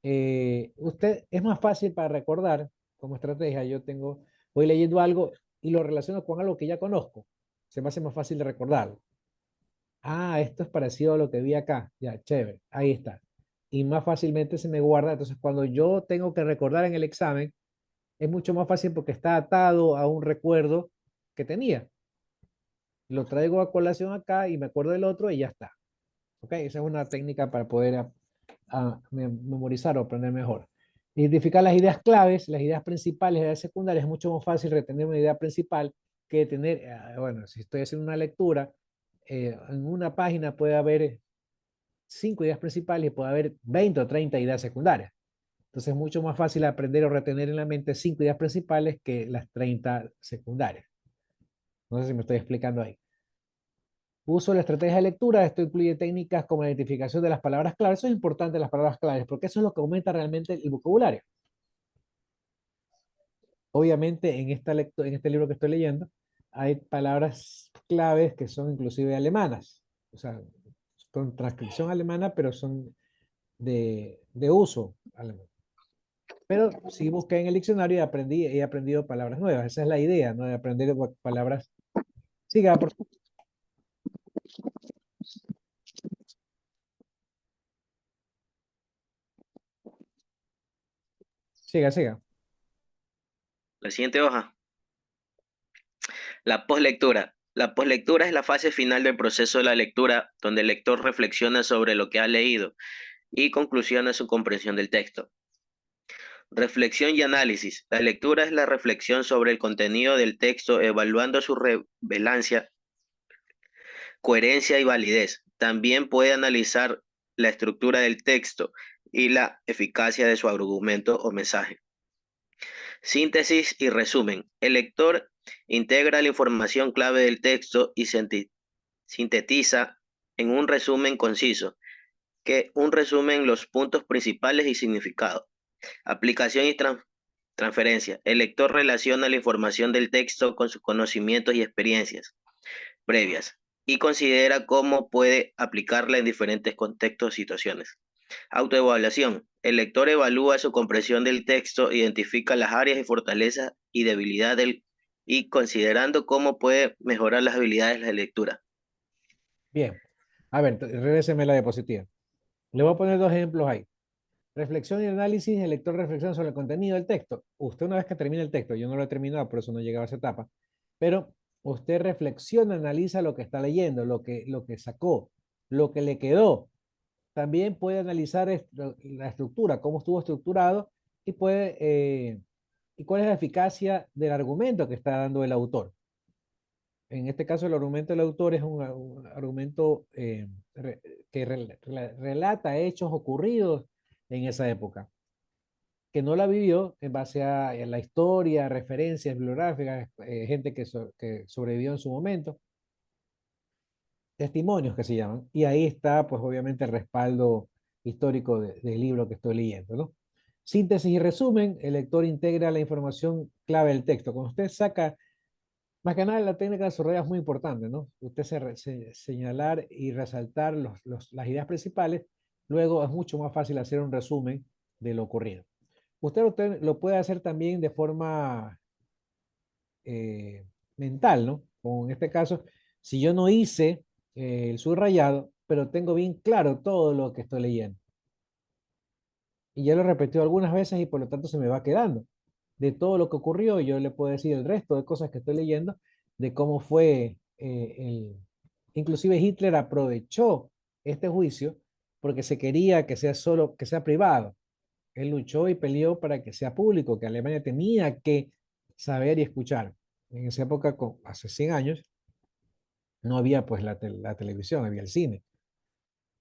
Speaker 1: Usted es más fácil para recordar como estrategia. Voy leyendo algo y lo relaciono con algo que ya conozco. Se me hace más fácil de recordarlo. Ah, esto es parecido a lo que vi acá. Ya, chévere, ahí está. Y más fácilmente se me guarda. Entonces, cuando yo tengo que recordar en el examen, es mucho más fácil porque está atado a un recuerdo que tenía. Lo traigo a colación acá y me acuerdo del otro y ya está. ¿Ok? Esa es una técnica para poder memorizar o aprender mejor. Identificar las ideas claves, las ideas principales, las ideas secundarias. Es mucho más fácil retener una idea principal que tener, bueno, si estoy haciendo una lectura, en una página puede haber 5 ideas principales y puede haber 20 o 30 ideas secundarias. Entonces es mucho más fácil aprender o retener en la mente 5 ideas principales que las 30 secundarias. No sé si me estoy explicando ahí. Uso la estrategia de lectura. Esto incluye técnicas como la identificación de las palabras claves. Eso es importante, las palabras claves, porque eso es lo que aumenta realmente el vocabulario. Obviamente, en este libro que estoy leyendo, hay palabras claves que son inclusive alemanas. O sea, con transcripción alemana, pero son de uso alemán. Pero sí busqué en el diccionario y he aprendido palabras nuevas. Esa es la idea, ¿no? De aprender palabras. Siga, por favor. Siga, siga.
Speaker 4: La siguiente hoja. La poslectura. La poslectura es la fase final del proceso de la lectura, donde el lector reflexiona sobre lo que ha leído y conclusiona su comprensión del texto. Reflexión y análisis. La lectura es la reflexión sobre el contenido del texto, evaluando su relevancia, coherencia y validez. También puede analizar la estructura del texto y la eficacia de su argumento o mensaje. Síntesis y resumen. El lector integra la información clave del texto y sintetiza en un resumen conciso, que un resumen los puntos principales y significado. Aplicación y transferencia. El lector relaciona la información del texto con sus conocimientos y experiencias previas y considera cómo puede aplicarla en diferentes contextos y situaciones. Autoevaluación. El lector evalúa su comprensión del texto, identifica las áreas de fortaleza y debilidad y considerando cómo puede mejorar las habilidades de lectura.
Speaker 1: Bien. A ver, regréseme la diapositiva. Le voy a poner 2 ejemplos ahí. Reflexión y análisis. El lector reflexiona sobre el contenido del texto. Usted, una vez que termina el texto, yo no lo he terminado, por eso no he llegado a esa etapa, pero usted reflexiona, analiza lo que está leyendo, lo que sacó, lo que le quedó. También puede analizar la estructura, cómo estuvo estructurado, y y cuál es la eficacia del argumento que está dando el autor. en este caso el argumento del autor es un argumento que relata hechos ocurridos en esa época, que no la vivió en base a la historia, referencias bibliográficas, gente que sobrevivió en su momento, testimonios que se llaman, y ahí está pues obviamente el respaldo histórico del libro que estoy leyendo, ¿no? Síntesis y resumen, el lector integra la información clave del texto. Cuando usted saca, más que nada la técnica de subraya es muy importante, ¿no? Usted señalar y resaltar las ideas principales, luego es mucho más fácil hacer un resumen de lo ocurrido. Usted lo puede hacer también de forma mental, ¿no? Como en este caso, si yo no hice el subrayado, pero tengo bien claro todo lo que estoy leyendo. Y ya lo he repetido algunas veces y por lo tanto se me va quedando. De todo lo que ocurrió, yo le puedo decir el resto de cosas que estoy leyendo, de cómo fue inclusive Hitler aprovechó este juicio porque se quería que sea solo, que sea privado. Él luchó y peleó para que sea público, que Alemania tenía que saber y escuchar. En esa época, hace 100 años, no había pues la televisión, había el cine,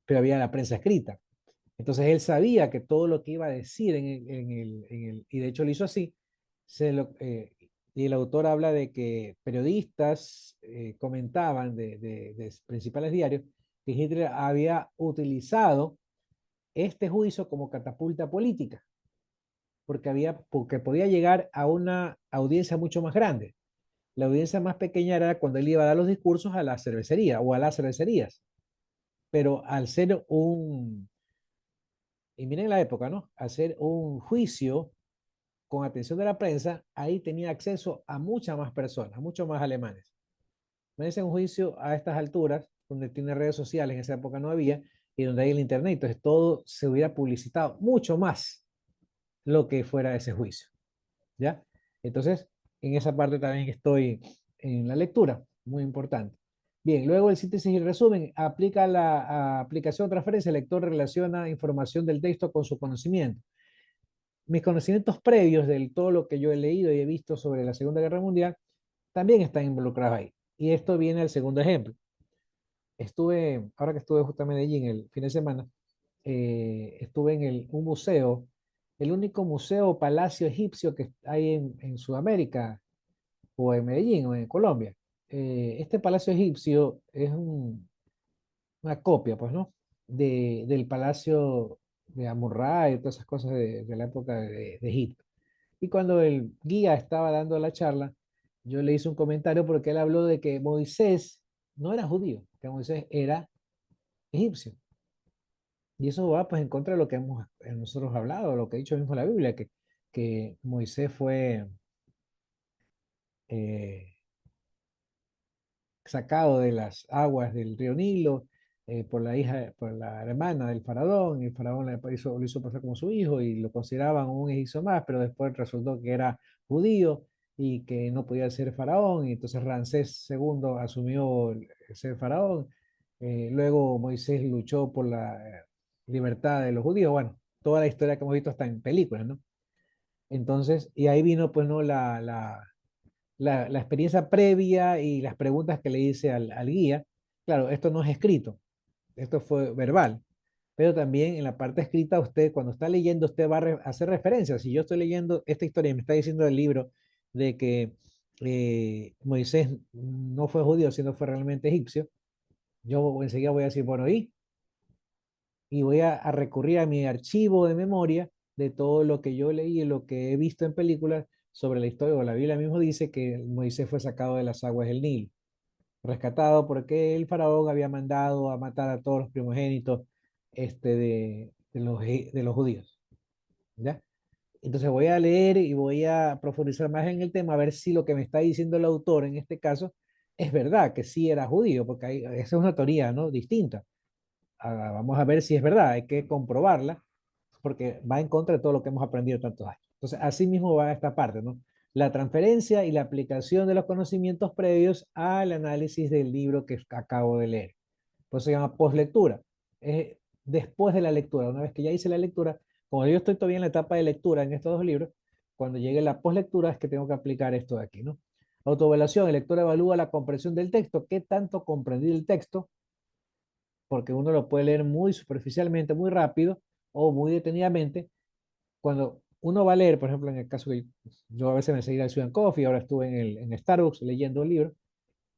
Speaker 1: pero había la prensa escrita. Entonces él sabía que todo lo que iba a decir y de hecho lo hizo así, y el autor habla de que periodistas comentaban de principales diarios que Hitler había utilizado este juicio como catapulta política, porque podía llegar a una audiencia mucho más grande. La audiencia más pequeña era cuando él iba a dar los discursos a la cervecería o a las cervecerías, pero al ser y miren la época, ¿no? Al ser un juicio con atención de la prensa, ahí tenía acceso a muchas más personas, muchos más alemanes. No es un juicio a estas alturas, donde tiene redes sociales, en esa época no había, y donde hay el internet, entonces todo se hubiera publicitado mucho más lo que fuera ese juicio, ¿ya? Entonces, en esa parte también estoy en la lectura, muy importante. Bien, luego el síntesis y resumen, aplica la aplicación de transferencia, el lector relaciona información del texto con su conocimiento. Mis conocimientos previos de todo lo que yo he leído y he visto sobre la Segunda Guerra Mundial también están involucrados ahí. Y esto viene al segundo ejemplo. Ahora que estuve justo en Medellín el fin de semana, estuve en un museo, el único museo o palacio egipcio que hay en Sudamérica, o en Medellín, o en Colombia. Este palacio egipcio es una copia, pues, ¿no? Del palacio de Amurra y todas esas cosas de la época de Egipto. Y cuando el guía estaba dando la charla, yo le hice un comentario porque él habló de que Moisés no era judío, que Moisés era egipcio. Y eso va pues en contra de lo que hemos nosotros hablado, lo que ha dicho mismo la Biblia, que Moisés fue eh, sacado de las aguas del río Nilo por la hermana del faraón, y el faraón lo hizo pasar como su hijo y lo consideraban un egipcio más, pero después resultó que era judío y que no podía ser faraón, y entonces Ramsés II asumió ser faraón. Luego Moisés luchó por la libertad de los judíos, bueno, toda la historia que hemos visto está en películas, ¿no? Entonces, y ahí vino pues no la experiencia previa y las preguntas que le hice al guía. Claro, esto no es escrito, esto fue verbal, pero también en la parte escrita usted, cuando está leyendo, usted va a hacer referencias. Si yo estoy leyendo esta historia y me está diciendo el libro de que Moisés no fue judío, sino fue realmente egipcio, yo enseguida voy a decir, bueno, y voy a recurrir a mi archivo de memoria de todo lo que yo leí y lo que he visto en películas sobre la historia, o la Biblia mismo dice que Moisés fue sacado de las aguas del Nilo, rescatado porque el faraón había mandado a matar a todos los primogénitos de los judíos, ¿ya? Entonces voy a leer y voy a profundizar más en el tema, a ver si lo que me está diciendo el autor en este caso es verdad, que sí era judío, porque esa es una teoría, ¿no? Distinta. Vamos a ver si es verdad, hay que comprobarla, porque va en contra de todo lo que hemos aprendido tantos años. Entonces, así mismo va esta parte, ¿no? La transferencia y la aplicación de los conocimientos previos al análisis del libro que acabo de leer. Por eso se llama postlectura. Es después de la lectura, una vez que ya hice la lectura, como yo estoy todavía en la etapa de lectura en estos dos libros, cuando llegue la postlectura es que tengo que aplicar esto de aquí, ¿no? Autoevaluación, el lector evalúa la comprensión del texto. ¿Qué tanto comprendí el texto? Porque uno lo puede leer muy superficialmente, muy rápido o muy detenidamente. Cuando uno va a leer, por ejemplo, en el caso que yo a veces me seguí al Ciudad Coffee, ahora estuve en Starbucks leyendo un libro,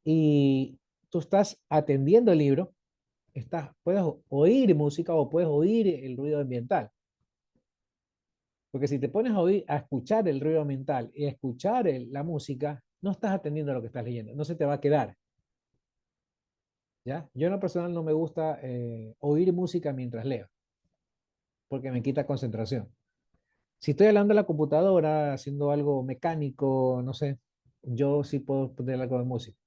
Speaker 1: y tú estás atendiendo el libro, puedes oír música o puedes oír el ruido ambiental. Porque si te pones a escuchar el ruido ambiental y a escuchar la música, no estás atendiendo a lo que estás leyendo, no se te va a quedar. ¿Ya? Yo en lo personal no me gusta oír música mientras leo, porque me quita concentración. Si estoy hablando a la computadora, haciendo algo mecánico, no sé, yo sí puedo poner algo de música.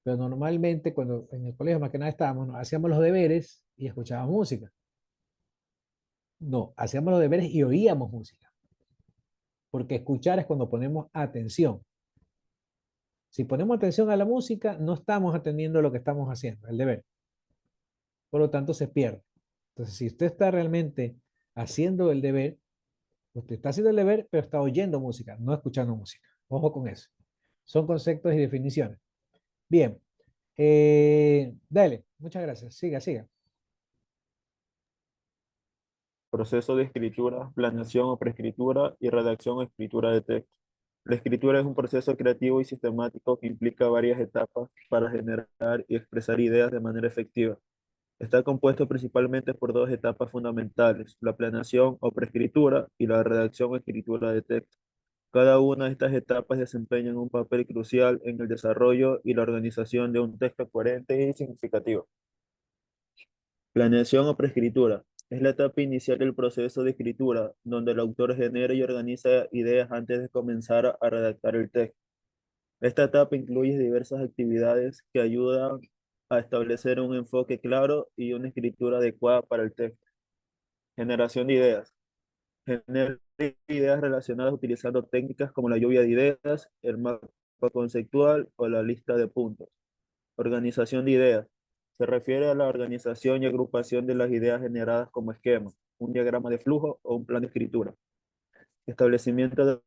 Speaker 1: Pero normalmente cuando en el colegio más que nada estábamos, hacíamos los deberes y escuchábamos música. No, hacíamos los deberes y oíamos música. Porque escuchar es cuando ponemos atención. Si ponemos atención a la música, no estamos atendiendo lo que estamos haciendo, el deber. Por lo tanto, se pierde. Entonces, si usted está realmente haciendo el deber, usted está haciendo el deber, pero está oyendo música, no escuchando música. Ojo con eso. Son conceptos y definiciones. Bien. Dale, muchas gracias. Siga, siga.
Speaker 7: Proceso de escritura, planeación o preescritura y redacción o escritura de texto. La escritura es un proceso creativo y sistemático que implica varias etapas para generar y expresar ideas de manera efectiva. Está compuesto principalmente por dos etapas fundamentales, la planeación o preescritura y la redacción o escritura de texto. Cada una de estas etapas desempeñan un papel crucial en el desarrollo y la organización de un texto coherente y significativo. Planeación o preescritura. Es la etapa inicial del proceso de escritura, donde el autor genera y organiza ideas antes de comenzar a redactar el texto. Esta etapa incluye diversas actividades que ayudan a establecer un enfoque claro y una escritura adecuada para el texto. Generación de ideas. Genera ideas relacionadas utilizando técnicas como la lluvia de ideas, el mapa conceptual o la lista de puntos. Organización de ideas. Se refiere a la organización y agrupación de las ideas generadas como esquema, un diagrama de flujo o un plan de escritura. Establecimiento del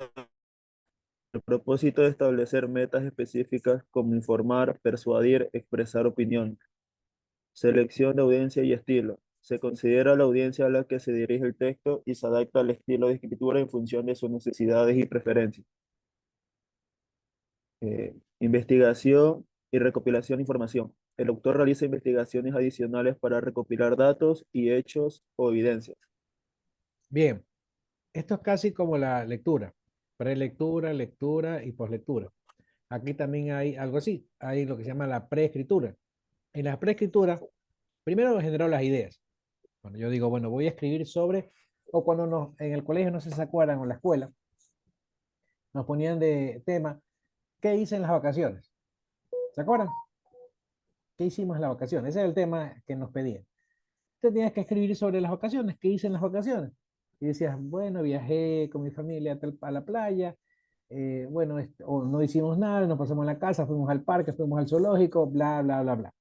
Speaker 7: propósito de establecer metas específicas como informar, persuadir, expresar opinión. Selección de audiencia y estilo. Se considera la audiencia a la que se dirige el texto y se adapta al estilo de escritura en función de sus necesidades y preferencias. Investigación y recopilación de información. El autor realiza investigaciones adicionales para recopilar datos y hechos o evidencias.
Speaker 1: Bien, esto es casi como la lectura. Prelectura, lectura y poslectura. Aquí también hay algo así. Hay lo que se llama la preescritura. En la preescritura, primero genero las ideas. Cuando yo digo, bueno, voy a escribir sobre, o cuando en el colegio, no sé si se acuerdan, o en la escuela, nos ponían de tema, ¿qué hice en las vacaciones? ¿Se acuerdan? ¿Qué hicimos en las vacaciones? Ese era el tema que nos pedían. Usted tenía que escribir sobre las vacaciones, ¿qué hice en las vacaciones? Y decías, bueno, viajé con mi familia a la playa, bueno, o no hicimos nada, nos pasamos en la casa, fuimos al parque, fuimos al zoológico, bla, bla, bla, bla.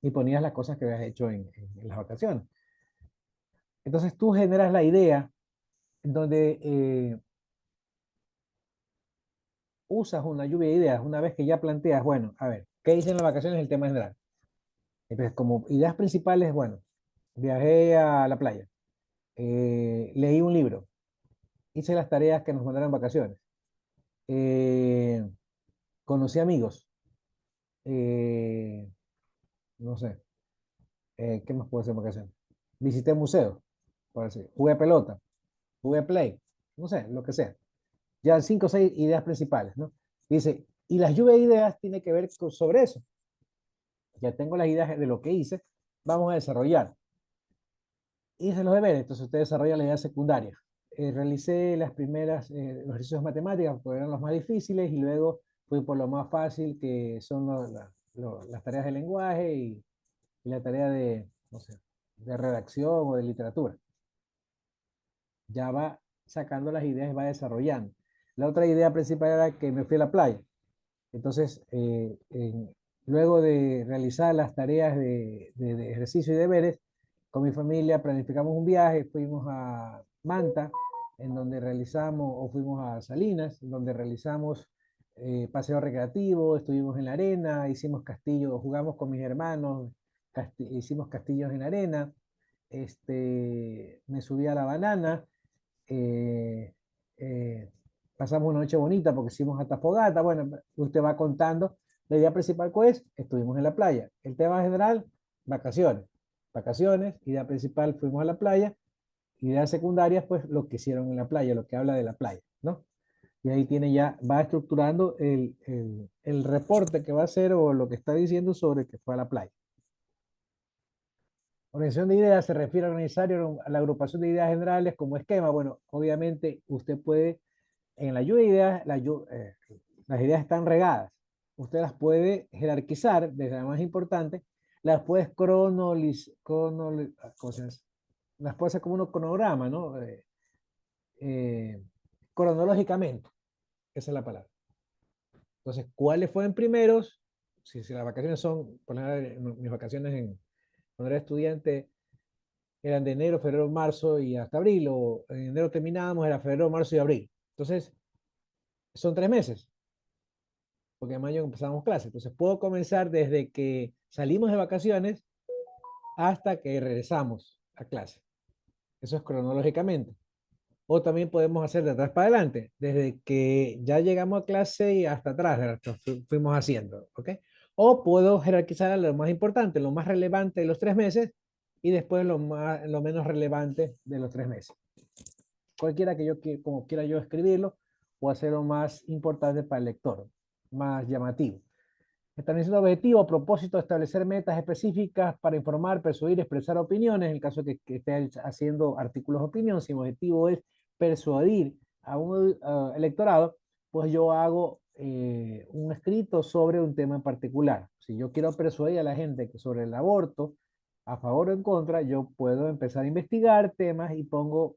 Speaker 1: Y ponías las cosas que habías hecho en las vacaciones. Entonces tú generas la idea donde usas una lluvia de ideas una vez que ya planteas, bueno, a ver, ¿qué hice en las vacaciones? El tema general. Entonces, como ideas principales, bueno, viajé a la playa, leí un libro, hice las tareas que nos mandaron vacaciones, eh, conocí amigos, eh, no sé, ¿qué más puedo hacer en vacaciones? Visité museos, por decir, jugué pelota, jugué play, no sé, lo que sea. Ya 5 o 6 ideas principales, ¿no? Dice, y la lluvia de ideas tiene que ver sobre eso. Ya tengo las ideas de lo que hice, vamos a desarrollar. Hice los deberes, entonces usted desarrolla la idea secundaria. Realicé las primeras, los ejercicios matemáticos, porque eran los más difíciles, y luego fui por lo más fácil, que son las tareas de lenguaje y la tarea de, no sé, de redacción o de literatura. Ya va sacando las ideas y va desarrollando. La otra idea principal era que me fui a la playa. Entonces, luego de realizar las tareas de ejercicio y deberes, con mi familia planificamos un viaje, fuimos a Manta, en donde realizamos, o fuimos a Salinas, en donde realizamos paseo recreativo, estuvimos en la arena, hicimos castillos, jugamos con mis hermanos, hicimos castillos en la arena, me subí a la banana, eh, eh, pasamos una noche bonita porque hicimos hasta fogata, bueno, usted va contando. La idea principal, pues, estuvimos en la playa. El tema general, vacaciones. Vacaciones, idea principal, fuimos a la playa. Ideas secundarias, pues, lo que hicieron en la playa, lo que habla de la playa, ¿no? Y ahí tiene ya, va estructurando el reporte que va a hacer o lo que está diciendo sobre que fue a la playa. Organización de ideas se refiere a organizar a la agrupación de ideas generales como esquema. Bueno, obviamente usted puede, en la lluvia de ideas, las ideas están regadas. Usted las puede jerarquizar desde la más importante, las puedes ¿cómo se llama? Las puede hacer como un cronograma, ¿no? Cronológicamente, esa es la palabra. Entonces, ¿cuáles fueron primeros? Si las vacaciones son, por ejemplo, mis vacaciones cuando era estudiante eran de enero, febrero, marzo y hasta abril, o en enero terminábamos, era febrero, marzo y abril. Entonces, son 3 meses, porque en mayo empezábamos clases. Entonces, puedo comenzar desde que salimos de vacaciones hasta que regresamos a clase. Eso es cronológicamente. O también podemos hacer de atrás para adelante, desde que ya llegamos a clase y hasta atrás, fuimos haciendo, ¿ok? O puedo jerarquizar lo más importante, lo más relevante de los 3 meses y después lo menos relevante de los 3 meses. Cualquiera que yo, como quiera yo escribirlo, o hacerlo más importante para el lector, más llamativo. Establecer un objetivo, a propósito de establecer metas específicas para informar, persuadir, expresar opiniones. En el caso que esté haciendo artículos de opinión, si mi objetivo es persuadir a un electorado, pues yo hago un escrito sobre un tema en particular. Si yo quiero persuadir a la gente sobre el aborto, a favor o en contra, yo puedo empezar a investigar temas y pongo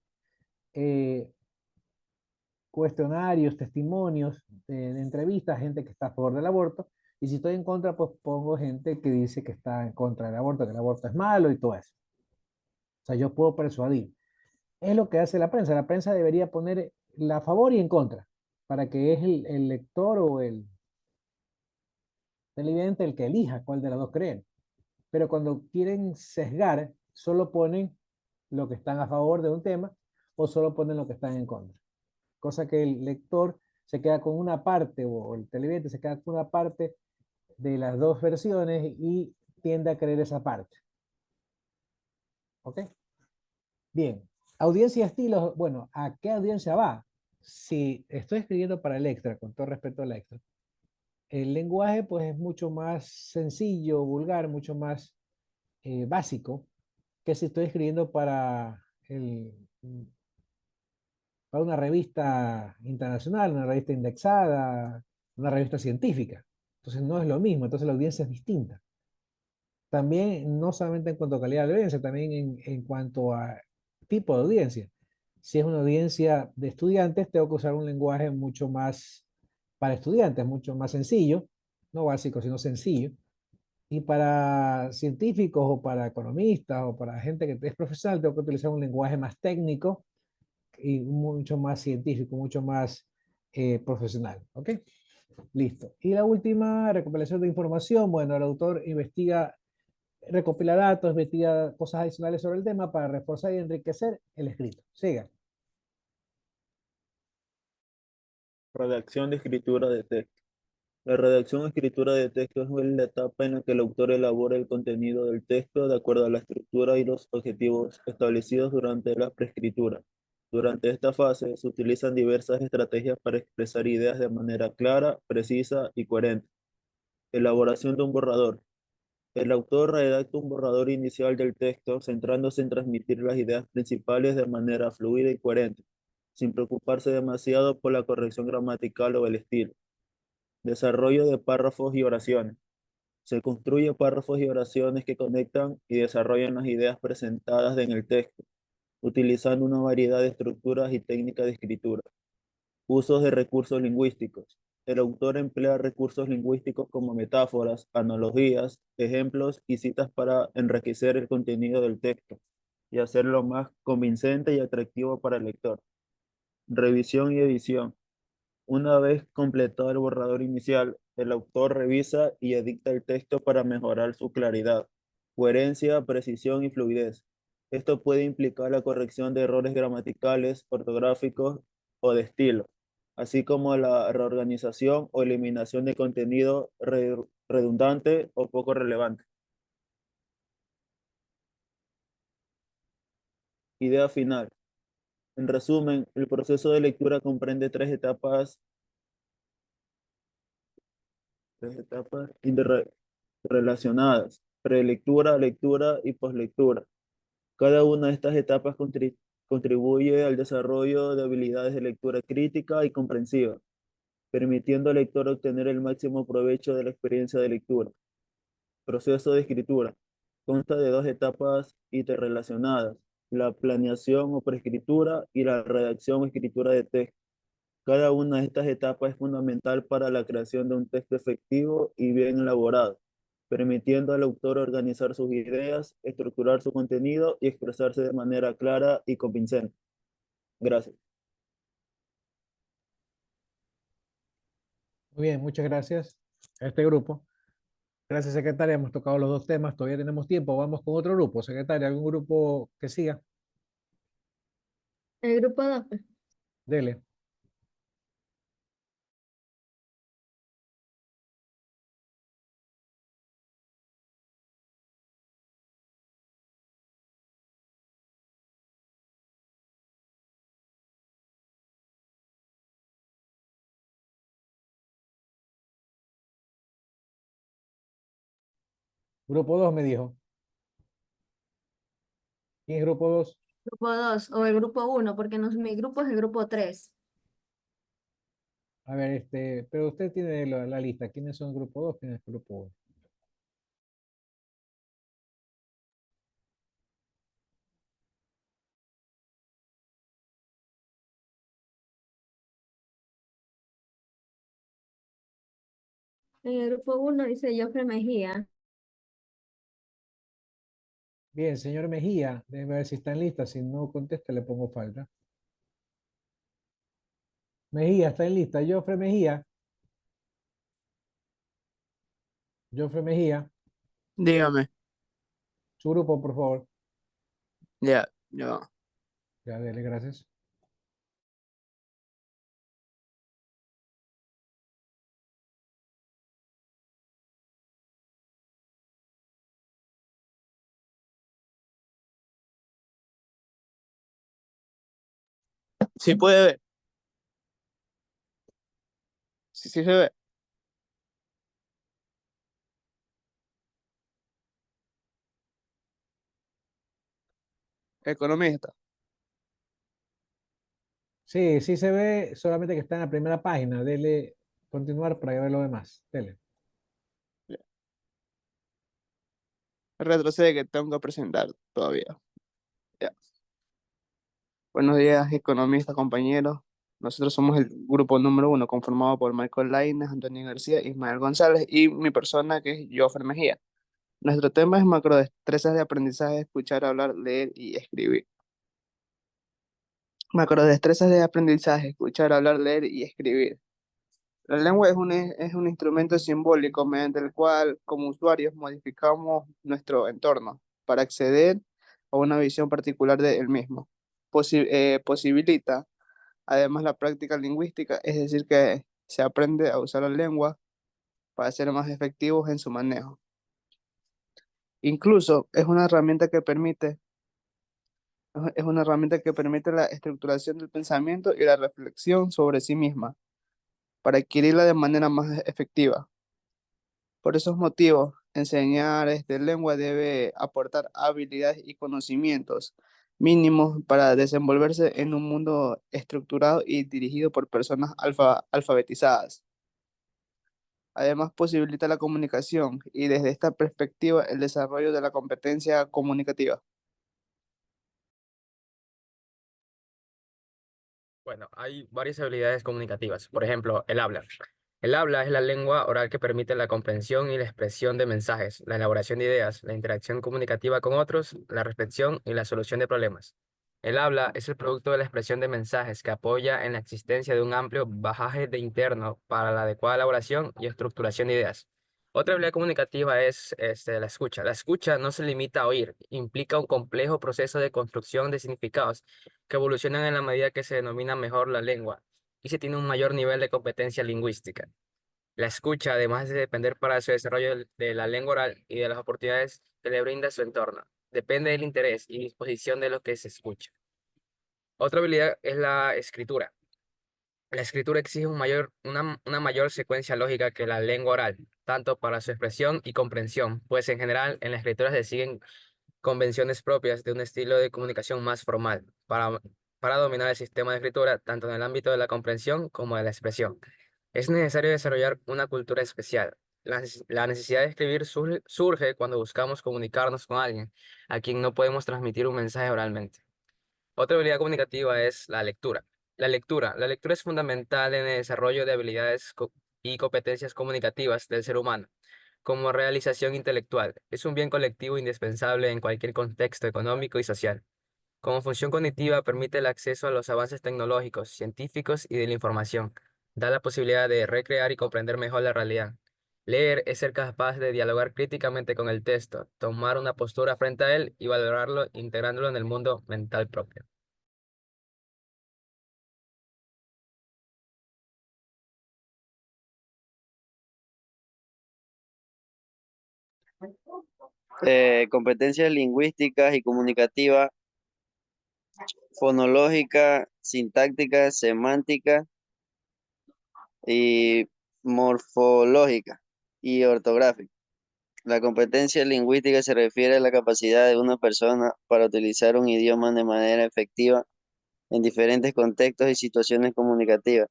Speaker 1: cuestionarios, testimonios de entrevistas, gente que está a favor del aborto, y si estoy en contra, pues pongo gente que dice que está en contra del aborto, que el aborto es malo y todo eso. O sea, yo puedo persuadir. Es lo que hace la prensa. La prensa debería poner la a favor y en contra, para que es el lector o el televidente el que elija cuál de las dos creen. Pero cuando quieren sesgar, solo ponen lo que están a favor de un tema o solo ponen lo que están en contra. Cosa que el lector se queda con una parte o el televidente se queda con una parte de las dos versiones y tiende a creer esa parte. ¿Ok? Bien. Audiencia y estilos. Bueno, ¿a qué audiencia va? Si estoy escribiendo para el extra, con todo respeto al extra, el lenguaje pues es mucho más sencillo, vulgar, mucho más básico que si estoy escribiendo para una revista internacional, una revista indexada, una revista científica. Entonces no es lo mismo, entonces la audiencia es distinta. También, no solamente en cuanto a calidad de audiencia, también en cuanto a tipo de audiencia. Si es una audiencia de estudiantes, tengo que usar un lenguaje mucho más para estudiantes, mucho más sencillo, no básico, sino sencillo. Y para científicos o para economistas o para gente que es profesional, tengo que utilizar un lenguaje más técnico y mucho más científico, mucho más profesional. ¿Ok? Listo. Y la última, recopilación de información. Bueno, el autor recopila datos, investiga cosas adicionales sobre el tema para reforzar y enriquecer el escrito. Siga.
Speaker 7: Redacción de escritura de texto. La redacción o escritura de texto es la etapa en la que el autor elabora el contenido del texto de acuerdo a la estructura y los objetivos establecidos durante la preescritura. Durante esta fase se utilizan diversas estrategias para expresar ideas de manera clara, precisa y coherente. Elaboración de un borrador. El autor redacta un borrador inicial del texto centrándose en transmitir las ideas principales de manera fluida y coherente, sin preocuparse demasiado por la corrección gramatical o el estilo. Desarrollo de párrafos y oraciones. Se construye párrafos y oraciones que conectan y desarrollan las ideas presentadas en el texto, utilizando una variedad de estructuras y técnicas de escritura. Usos de recursos lingüísticos. El autor emplea recursos lingüísticos como metáforas, analogías, ejemplos y citas para enriquecer el contenido del texto y hacerlo más convincente y atractivo para el lector. Revisión y edición. Una vez completado el borrador inicial, el autor revisa y edita el texto para mejorar su claridad, coherencia, precisión y fluidez. Esto puede implicar la corrección de errores gramaticales, ortográficos o de estilo, así como la reorganización o eliminación de contenido redundante o poco relevante. Idea final. En resumen, el proceso de lectura comprende tres etapas interrelacionadas: prelectura, lectura y poslectura. Cada una de estas etapas contribuye al desarrollo de habilidades de lectura crítica y comprensiva, permitiendo al lector obtener el máximo provecho de la experiencia de lectura. Proceso de escritura. Consta de dos etapas interrelacionadas: la planeación o preescritura y la redacción o escritura de texto. Cada una de estas etapas es fundamental para la creación de un texto efectivo y bien elaborado, permitiendo al autor organizar sus ideas, estructurar su contenido y expresarse de manera clara y convincente. Gracias.
Speaker 1: Muy bien, muchas gracias a este grupo. Gracias, secretaria. Hemos tocado los dos temas. Todavía tenemos tiempo. Vamos con otro grupo. Secretaria, ¿algún grupo que siga?
Speaker 5: El grupo 2.
Speaker 1: Dele. Grupo 2 me dijo. ¿Quién es grupo 2?
Speaker 5: Grupo 2 o el grupo 1, porque mi grupo es el grupo 3.
Speaker 1: A ver, pero usted tiene la lista. ¿Quiénes son grupo 2? ¿Quién es grupo 1?
Speaker 5: En el grupo 1 dice Jofre Mejía.
Speaker 1: Bien, señor Mejía, déjeme ver si está en lista. Si no contesta, le pongo falta. Mejía, está en lista. Jofre Mejía. Jofre Mejía.
Speaker 3: Dígame.
Speaker 1: Su grupo, por favor.
Speaker 3: Ya.
Speaker 1: Ya, dele, gracias.
Speaker 3: Sí puede ver. Sí, sí se ve. Economista.
Speaker 1: Sí, sí se ve, solamente que está en la primera página. Dele continuar para ver lo demás. Dele.
Speaker 3: Ya. Retrocede que tengo que presentar todavía. Ya. Buenos días, economistas, compañeros. Nosotros somos el grupo número 1, conformado por Michael Lainez, Antonio García, Ismael González y mi persona, que es Jofre Mejía. Nuestro tema es macrodestrezas de aprendizaje: escuchar, hablar, leer y escribir. Macrodestrezas de aprendizaje: escuchar, hablar, leer y escribir. La lengua es un instrumento simbólico mediante el cual, como usuarios, modificamos nuestro entorno para acceder a una visión particular del mismo. Posibilita, además, la práctica lingüística, es decir, que se aprende a usar la lengua para ser más efectivos en su manejo. Incluso es una herramienta que permite la estructuración del pensamiento y la reflexión sobre sí misma para adquirirla de manera más efectiva. Por esos motivos, enseñar lengua debe aportar habilidades y conocimientos mínimos para desenvolverse en un mundo estructurado y dirigido por personas alfabetizadas. Además, posibilita la comunicación y, desde esta perspectiva, el desarrollo de la competencia comunicativa.
Speaker 8: Bueno, hay varias habilidades comunicativas. Por ejemplo, el habla. El habla es la lengua oral que permite la comprensión y la expresión de mensajes, la elaboración de ideas, la interacción comunicativa con otros, la reflexión y la solución de problemas. El habla es el producto de la expresión de mensajes que apoya en la existencia de un amplio bagaje de interno para la adecuada elaboración y estructuración de ideas. Otra habilidad comunicativa es la escucha. La escucha no se limita a oír, implica un complejo proceso de construcción de significados que evolucionan en la medida que se denomina mejor la lengua y se tiene un mayor nivel de competencia lingüística. La escucha, además de depender para su desarrollo de la lengua oral y de las oportunidades que le brinda su entorno, depende del interés y disposición de lo que se escucha. Otra habilidad es la escritura. La escritura exige una mayor secuencia lógica que la lengua oral, tanto para su expresión y comprensión, pues en general en la escritura se siguen convenciones propias de un estilo de comunicación más formal para dominar el sistema de escritura, tanto en el ámbito de la comprensión como de la expresión. Es necesario desarrollar una cultura especial. La necesidad de escribir surge cuando buscamos comunicarnos con alguien a quien no podemos transmitir un mensaje oralmente. Otra habilidad comunicativa es la lectura. La lectura es fundamental en el desarrollo de habilidades y competencias comunicativas del ser humano, como realización intelectual. Es un bien colectivo indispensable en cualquier contexto económico y social. Como función cognitiva, permite el acceso a los avances tecnológicos, científicos y de la información. Da la posibilidad de recrear y comprender mejor la realidad. Leer es ser capaz de dialogar críticamente con el texto, tomar una postura frente a él y valorarlo integrándolo en el mundo mental propio.
Speaker 2: Competencias lingüísticas y comunicativas, fonológica, sintáctica, semántica y morfológica y ortográfica. La competencia lingüística se refiere a la capacidad de una persona para utilizar un idioma de manera efectiva en diferentes contextos y situaciones comunicativas.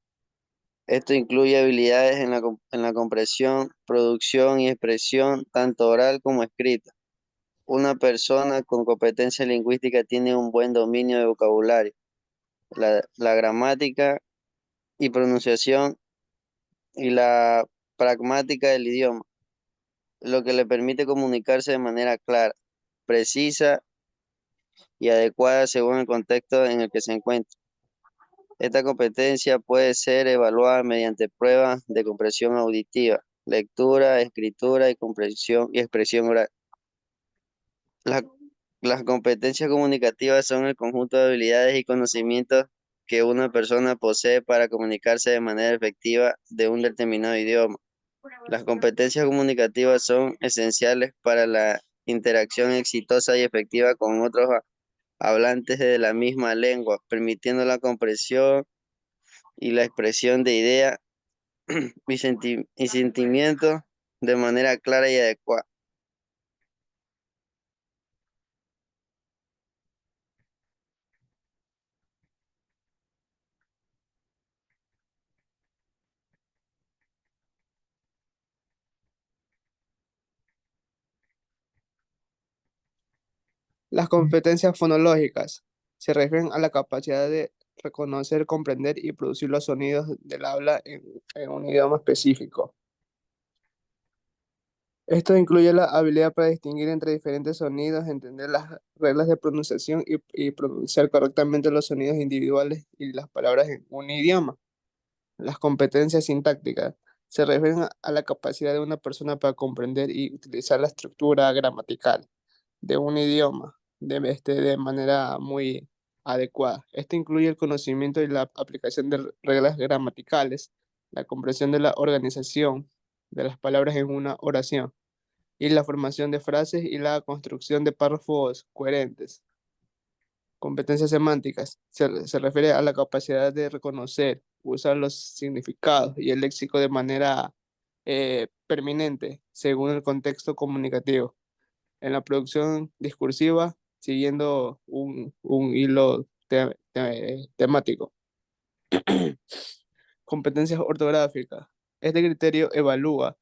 Speaker 2: Esto incluye habilidades en la comprensión, producción y expresión, tanto oral como escrita. Una persona con competencia lingüística tiene un buen dominio de vocabulario, la gramática y pronunciación y la pragmática del idioma, lo que le permite comunicarse de manera clara, precisa y adecuada según el contexto en el que se encuentra. Esta competencia puede ser evaluada mediante pruebas de comprensión auditiva, lectura, escritura y comprensión y expresión oral. La- las competencias comunicativas son el conjunto de habilidades y conocimientos que una persona posee para comunicarse de manera efectiva de un determinado idioma. Las competencias comunicativas son esenciales para la interacción exitosa y efectiva con otros hablantes de la misma lengua, permitiendo la comprensión y la expresión de ideas y sentimientos de manera clara y adecuada.
Speaker 3: Las competencias fonológicas se refieren a la capacidad de reconocer, comprender y producir los sonidos del habla en un idioma específico. Esto incluye la habilidad para distinguir entre diferentes sonidos, entender las reglas de pronunciación y pronunciar correctamente los sonidos individuales y las palabras en un idioma. Las competencias sintácticas se refieren a la capacidad de una persona para comprender y utilizar la estructura gramatical de un idioma de manera muy adecuada. Esto incluye el conocimiento y la aplicación de reglas gramaticales, la comprensión de la organización de las palabras en una oración y la formación de frases y la construcción de párrafos coherentes. Competencias semánticas se refiere a la capacidad de reconocer, usar los significados y el léxico de manera permanente según el contexto comunicativo. En la producción discursiva, siguiendo un hilo temático. Competencias ortográficas. Este criterio evalúa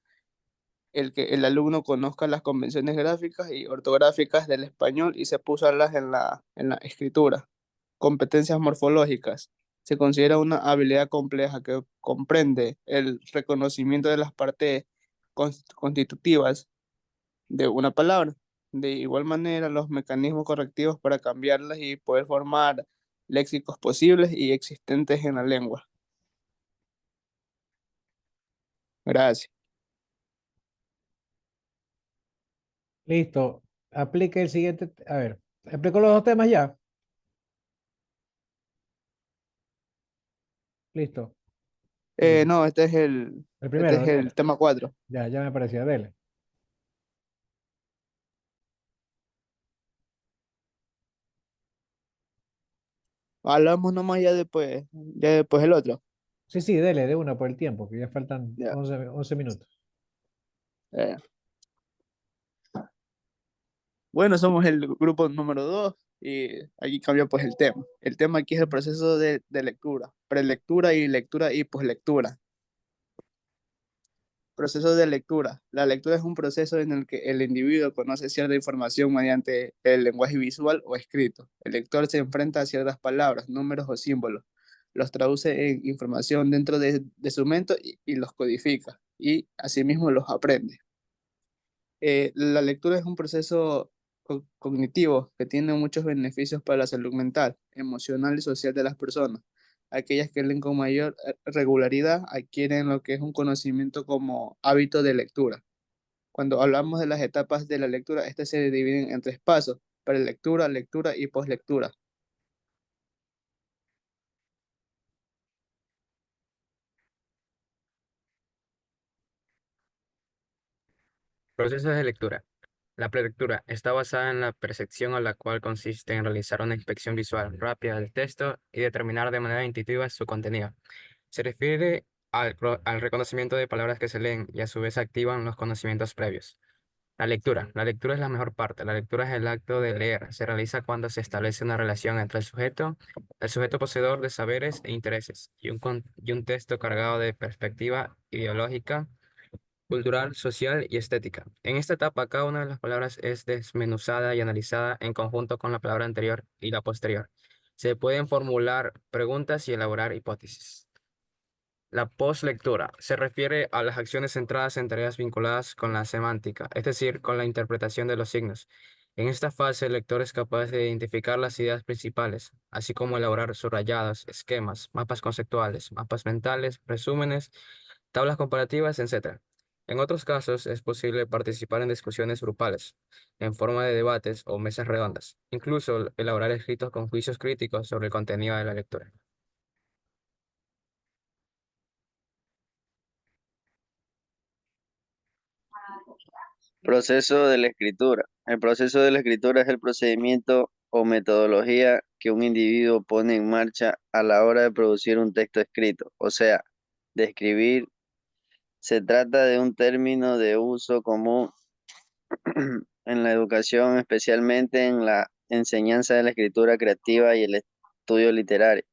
Speaker 3: el que el alumno conozca las convenciones gráficas y ortográficas del español y sepa usarlas en la escritura. Competencias morfológicas. Se considera una habilidad compleja que comprende el reconocimiento de las partes constitutivas de una palabra, De igual manera, los mecanismos correctivos para cambiarlas y poder formar léxicos posibles y existentes en la lengua. Gracias.
Speaker 1: Listo. Aplique el siguiente. A ver, ¿explicó los dos temas ya? Listo.
Speaker 3: No,
Speaker 1: El
Speaker 3: este
Speaker 1: primero,
Speaker 3: es
Speaker 1: ¿no?
Speaker 3: el tema 4.
Speaker 1: Ya me parecía. Dele.
Speaker 3: Hablamos nomás ya después el otro.
Speaker 1: Sí, dele de una por el tiempo, que ya faltan
Speaker 3: Ya.
Speaker 1: 11 minutos.
Speaker 3: eh. Bueno, somos el grupo número 2 y aquí cambia pues el tema. El tema aquí es el proceso de lectura, prelectura y lectura y poslectura. Proceso de lectura. La lectura es un proceso en el que el individuo conoce cierta información mediante el lenguaje visual o escrito. El lector se enfrenta a ciertas palabras, números o símbolos, los traduce en información dentro de su mente y los codifica y asimismo los aprende. La lectura es un proceso cognitivo que tiene muchos beneficios para la salud mental, emocional y social de las personas. Aquellas que leen con mayor regularidad adquieren lo que es un conocimiento como hábito de lectura. Cuando hablamos de las etapas de la lectura, estas se dividen en tres pasos: prelectura, lectura y poslectura.
Speaker 8: Procesos de lectura. La prelectura está basada en la percepción, a la cual consiste en realizar una inspección visual rápida del texto y determinar de manera intuitiva su contenido. Se refiere al reconocimiento de palabras que se leen y a su vez activan los conocimientos previos. La lectura. La lectura es la mejor parte. La lectura es el acto de leer. Se realiza cuando se establece una relación entre el sujeto poseedor de saberes e intereses, y un texto cargado de perspectiva ideológica, cultural, social y estética. En esta etapa, cada una de las palabras es desmenuzada y analizada en conjunto con la palabra anterior y la posterior. Se pueden formular preguntas y elaborar hipótesis. La postlectura se refiere a las acciones centradas en tareas vinculadas con la semántica, es decir, con la interpretación de los signos. En esta fase, el lector es capaz de identificar las ideas principales, así como elaborar subrayados, esquemas, mapas conceptuales, mapas mentales, resúmenes, tablas comparativas, etc. En otros casos, es posible participar en discusiones grupales, en forma de debates o mesas redondas, incluso elaborar escritos con juicios críticos sobre el contenido de la lectura.
Speaker 2: Proceso de la escritura. El proceso de la escritura es el procedimiento o metodología que un individuo pone en marcha a la hora de producir un texto escrito, o sea, de escribir. Se trata de un término de uso común en la educación, especialmente en la enseñanza de la escritura creativa y el estudio literario.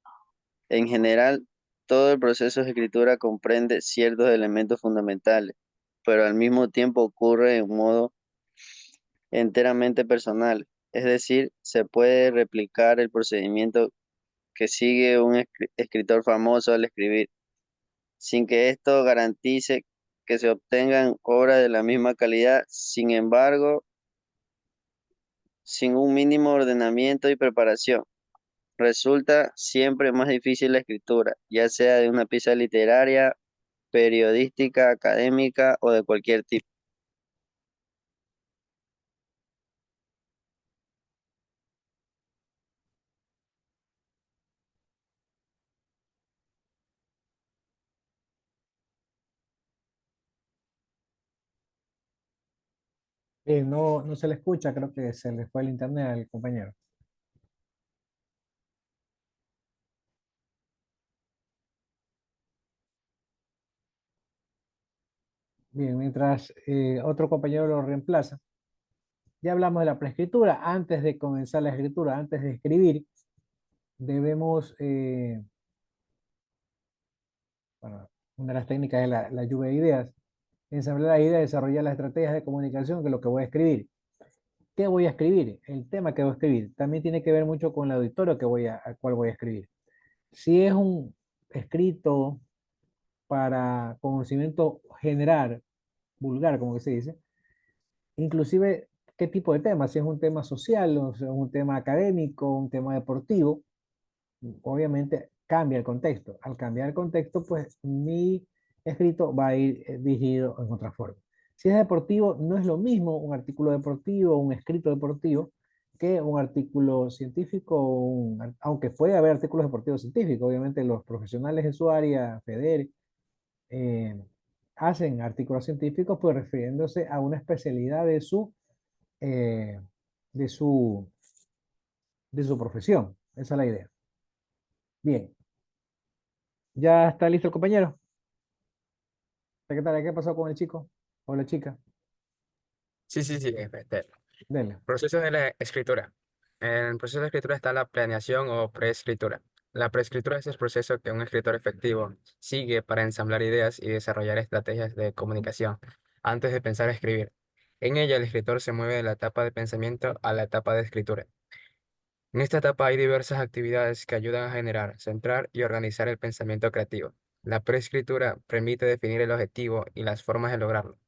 Speaker 2: En general, todo el proceso de escritura comprende ciertos elementos fundamentales, pero al mismo tiempo ocurre en modo enteramente personal. Es decir, se puede replicar el procedimiento que sigue un escritor famoso al escribir, sin que esto garantice que se obtengan obras de la misma calidad. Sin embargo, sin un mínimo ordenamiento y preparación, resulta siempre más difícil la escritura, ya sea de una pieza literaria, periodística, académica o de cualquier tipo.
Speaker 1: Bien, no se le escucha, creo que se le fue el internet al compañero. Bien, mientras otro compañero lo reemplaza. Ya hablamos de la preescritura. Antes de comenzar la escritura, antes de escribir, debemos, bueno, una de las técnicas es la lluvia de ideas. Ensamblar las ideas, desarrollar las estrategias de comunicación, que es lo que voy a escribir. ¿Qué voy a escribir? El tema que voy a escribir. También tiene que ver mucho con el auditorio al cual voy a escribir. Si es un escrito para conocimiento general, vulgar, como que se dice, inclusive qué tipo de tema, si es un tema social, o sea, un tema académico, un tema deportivo, obviamente cambia el contexto. Al cambiar el contexto, pues mi escrito va a ir dirigido en otra forma. Si es deportivo, no es lo mismo un artículo deportivo, un escrito deportivo, que un artículo científico, aunque puede haber artículos deportivos científicos, obviamente los profesionales en su área, FEDER, eh, hacen artículos científicos, pues refiriéndose a una especialidad eh, de su, de su profesión. Esa es la idea. Bien, ¿ya está listo el compañero? ¿Qué tal? ¿Qué pasó con el chico o la chica?
Speaker 8: Sí, sí, sí.
Speaker 1: Dele.
Speaker 8: Proceso de la escritura. En el proceso de escritura está la planeación o preescritura. La preescritura es el proceso que un escritor efectivo sigue para ensamblar ideas y desarrollar estrategias de comunicación antes de pensar escribir. En ella, el escritor se mueve de la etapa de pensamiento a la etapa de escritura. En esta etapa hay diversas actividades que ayudan a generar, centrar y organizar el pensamiento creativo. La preescritura permite definir el objetivo y las formas de lograrlo.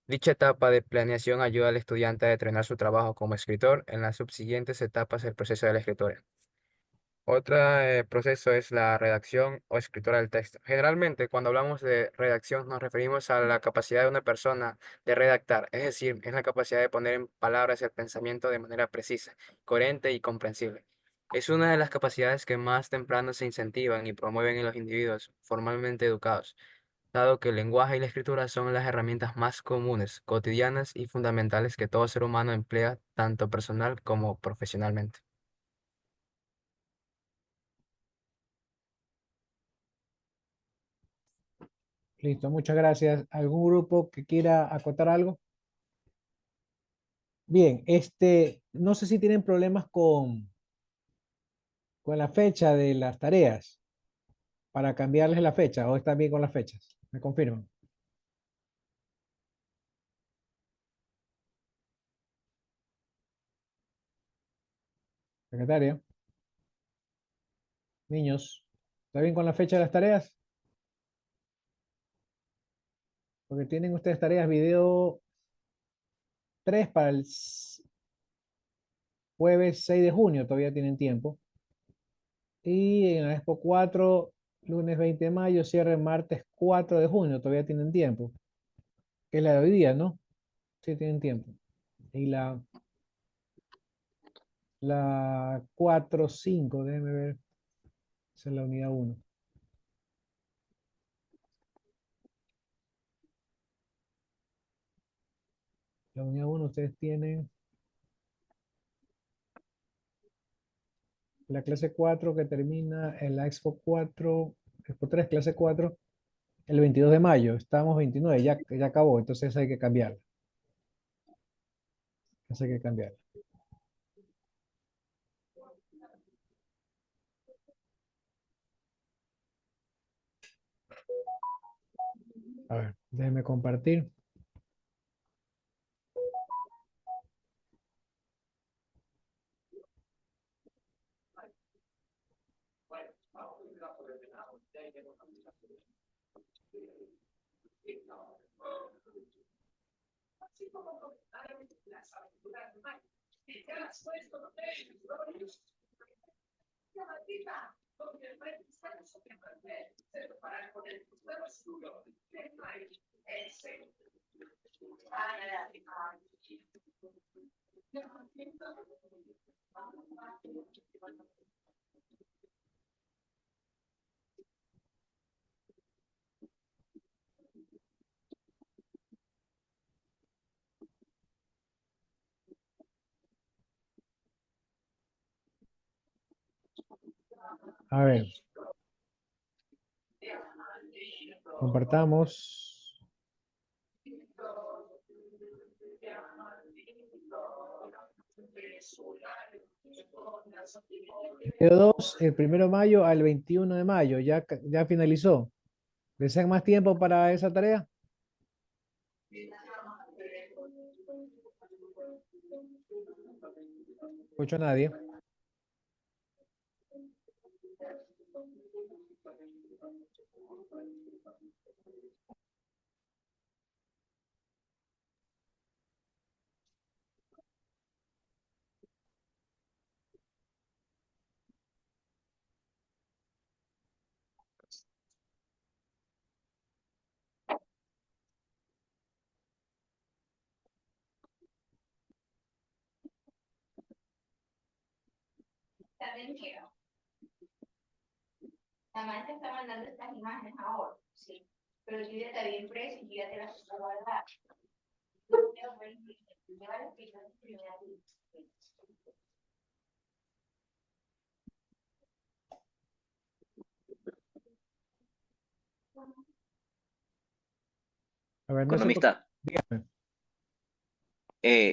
Speaker 8: Dicha etapa de planeación ayuda al estudiante a entrenar su trabajo como escritor en las subsiguientes etapas del proceso de la escritura. Otro proceso es la redacción o escritura del texto. Generalmente, cuando hablamos de redacción, nos referimos a la capacidad de una persona de redactar, es decir, es la capacidad de poner en palabras el pensamiento de manera precisa, coherente y comprensible. Es una de las capacidades que más temprano se incentivan y promueven en los individuos formalmente educados, dado que el lenguaje y la escritura son las herramientas más comunes, cotidianas y fundamentales que todo ser humano emplea tanto personal como profesionalmente.
Speaker 1: Listo, muchas gracias. ¿Algún grupo que quiera acotar algo? Bien, no sé si tienen problemas con la fecha de las tareas para cambiarles la fecha o están bien con las fechas. ¿Me confirman? Secretaria, niños, ¿está bien con la fecha de las tareas? Porque tienen ustedes tareas video 3 para el jueves 6 de junio, todavía tienen tiempo. Y en la Expo 4, lunes 20 de mayo, cierre martes 4 de junio, todavía tienen tiempo. Que es la de hoy día, ¿no? Sí, tienen tiempo. Y la 4 5 déjenme ver. Esa es la unidad uno. La unidad uno ustedes tienen la clase 4 que termina en la Expo 3, clase 4 el 22 de mayo. Estamos 29, ya acabó, entonces hay que cambiarla. Esa hay que cambiarla. A ver, déjenme compartir. A ver, compartamos. Video 2, el 1 de mayo al 21 de mayo, ya finalizó. ¿Desean más tiempo para esa tarea? Escucho a nadie.
Speaker 5: La maestra está mandando estas imágenes ahora, sí. Pero yo ya te había impreso y yo ya te las voy a guardar.
Speaker 1: A ver, no sé por
Speaker 4: Economista,
Speaker 1: dígame.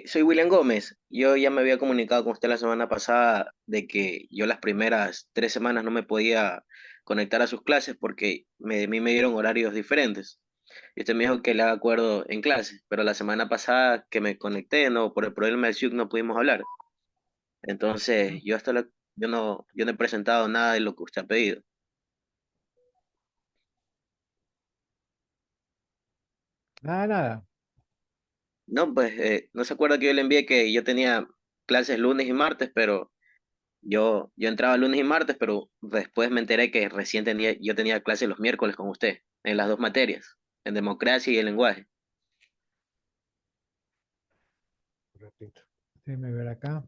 Speaker 4: soy William Gómez. Yo ya me había comunicado con usted la semana pasada de que yo las primeras 3 semanas no me podía conectar a sus clases porque a mí me dieron horarios diferentes. Y usted me dijo que le haga acuerdo en clase, pero la semana pasada que me conecté, no, por el problema del SIUC no pudimos hablar. Entonces, yo no he presentado nada de lo que usted ha pedido.
Speaker 1: Nada, nada.
Speaker 4: No, pues, no se acuerda que yo le envié que yo tenía clases lunes y martes, pero yo entraba lunes y martes, pero después me enteré que yo tenía clases los miércoles con usted, en las dos materias, en democracia y el lenguaje.
Speaker 1: Repito. Déjenme ver acá.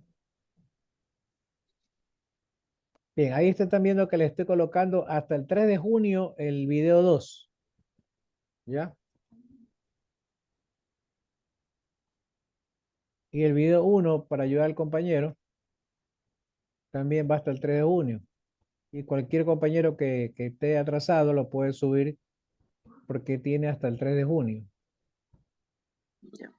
Speaker 1: Bien, ahí están viendo que le estoy colocando hasta el 3 de junio el video 2. ¿Ya? Y el video 1 para ayudar al compañero también va hasta el 3 de junio. Y cualquier compañero que esté atrasado lo puede subir porque tiene hasta el 3 de junio.
Speaker 4: Ya.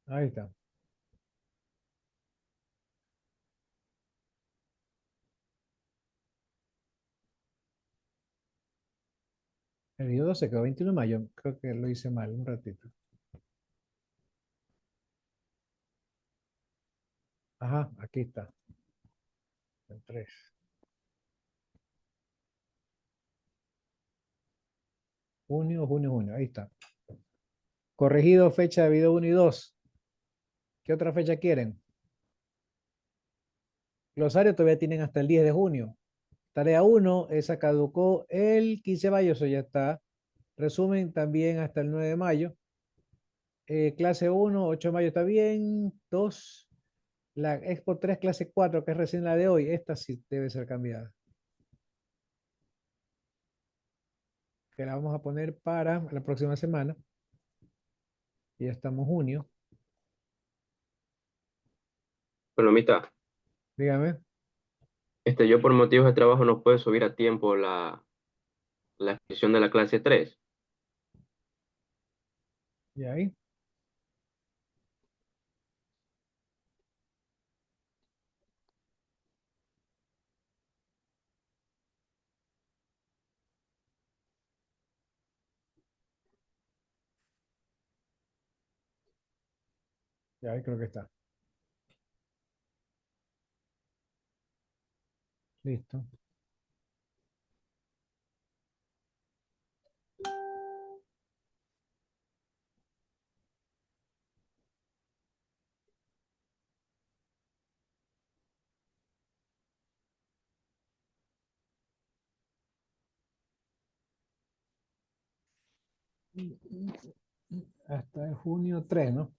Speaker 1: Ahí está. El video 2 se quedó 21 de mayo. Creo que lo hice mal un ratito. Ajá, aquí está. El 3. Junio. Ahí está. Corregido fecha de video 1 y 2. ¿Qué otra fecha quieren? Glosario todavía tienen hasta el 10 de junio. Tarea 1, esa caducó el 15 de mayo, eso ya está. Resumen también hasta el 9 de mayo. Clase 1, 8 de mayo está bien. 2, la Expo 3, clase 4, que es recién la de hoy. Esta sí debe ser cambiada. Que la vamos a poner para la próxima semana. Y ya estamos junio.
Speaker 8: Economista,
Speaker 1: Dígame.
Speaker 8: yo por motivos de trabajo no puedo subir a tiempo la exposición de la clase 3.
Speaker 1: ¿Y ahí? Ya ahí creo que está. Listo. Hasta el junio 3, ¿no?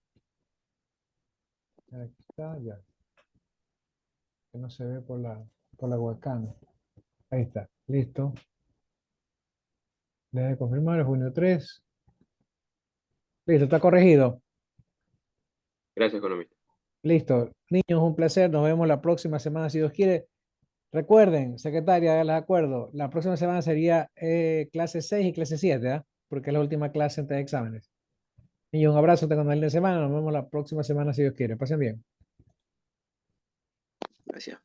Speaker 1: Aquí está, ya. Que no se ve por la webcam. Ahí está, listo. Debe confirmar el junio 3. Listo, está corregido.
Speaker 8: Gracias, economista.
Speaker 1: Listo. Niños, un placer. Nos vemos la próxima semana, si Dios quiere. Recuerden, secretaria, háganles acuerdo. La próxima semana sería clase 6 y clase 7, ¿ah? Porque es la última clase antes de exámenes. Niños, un abrazo, tengan una linda semana. Nos vemos la próxima semana, si Dios quiere. Pasen bien.
Speaker 4: Gracias.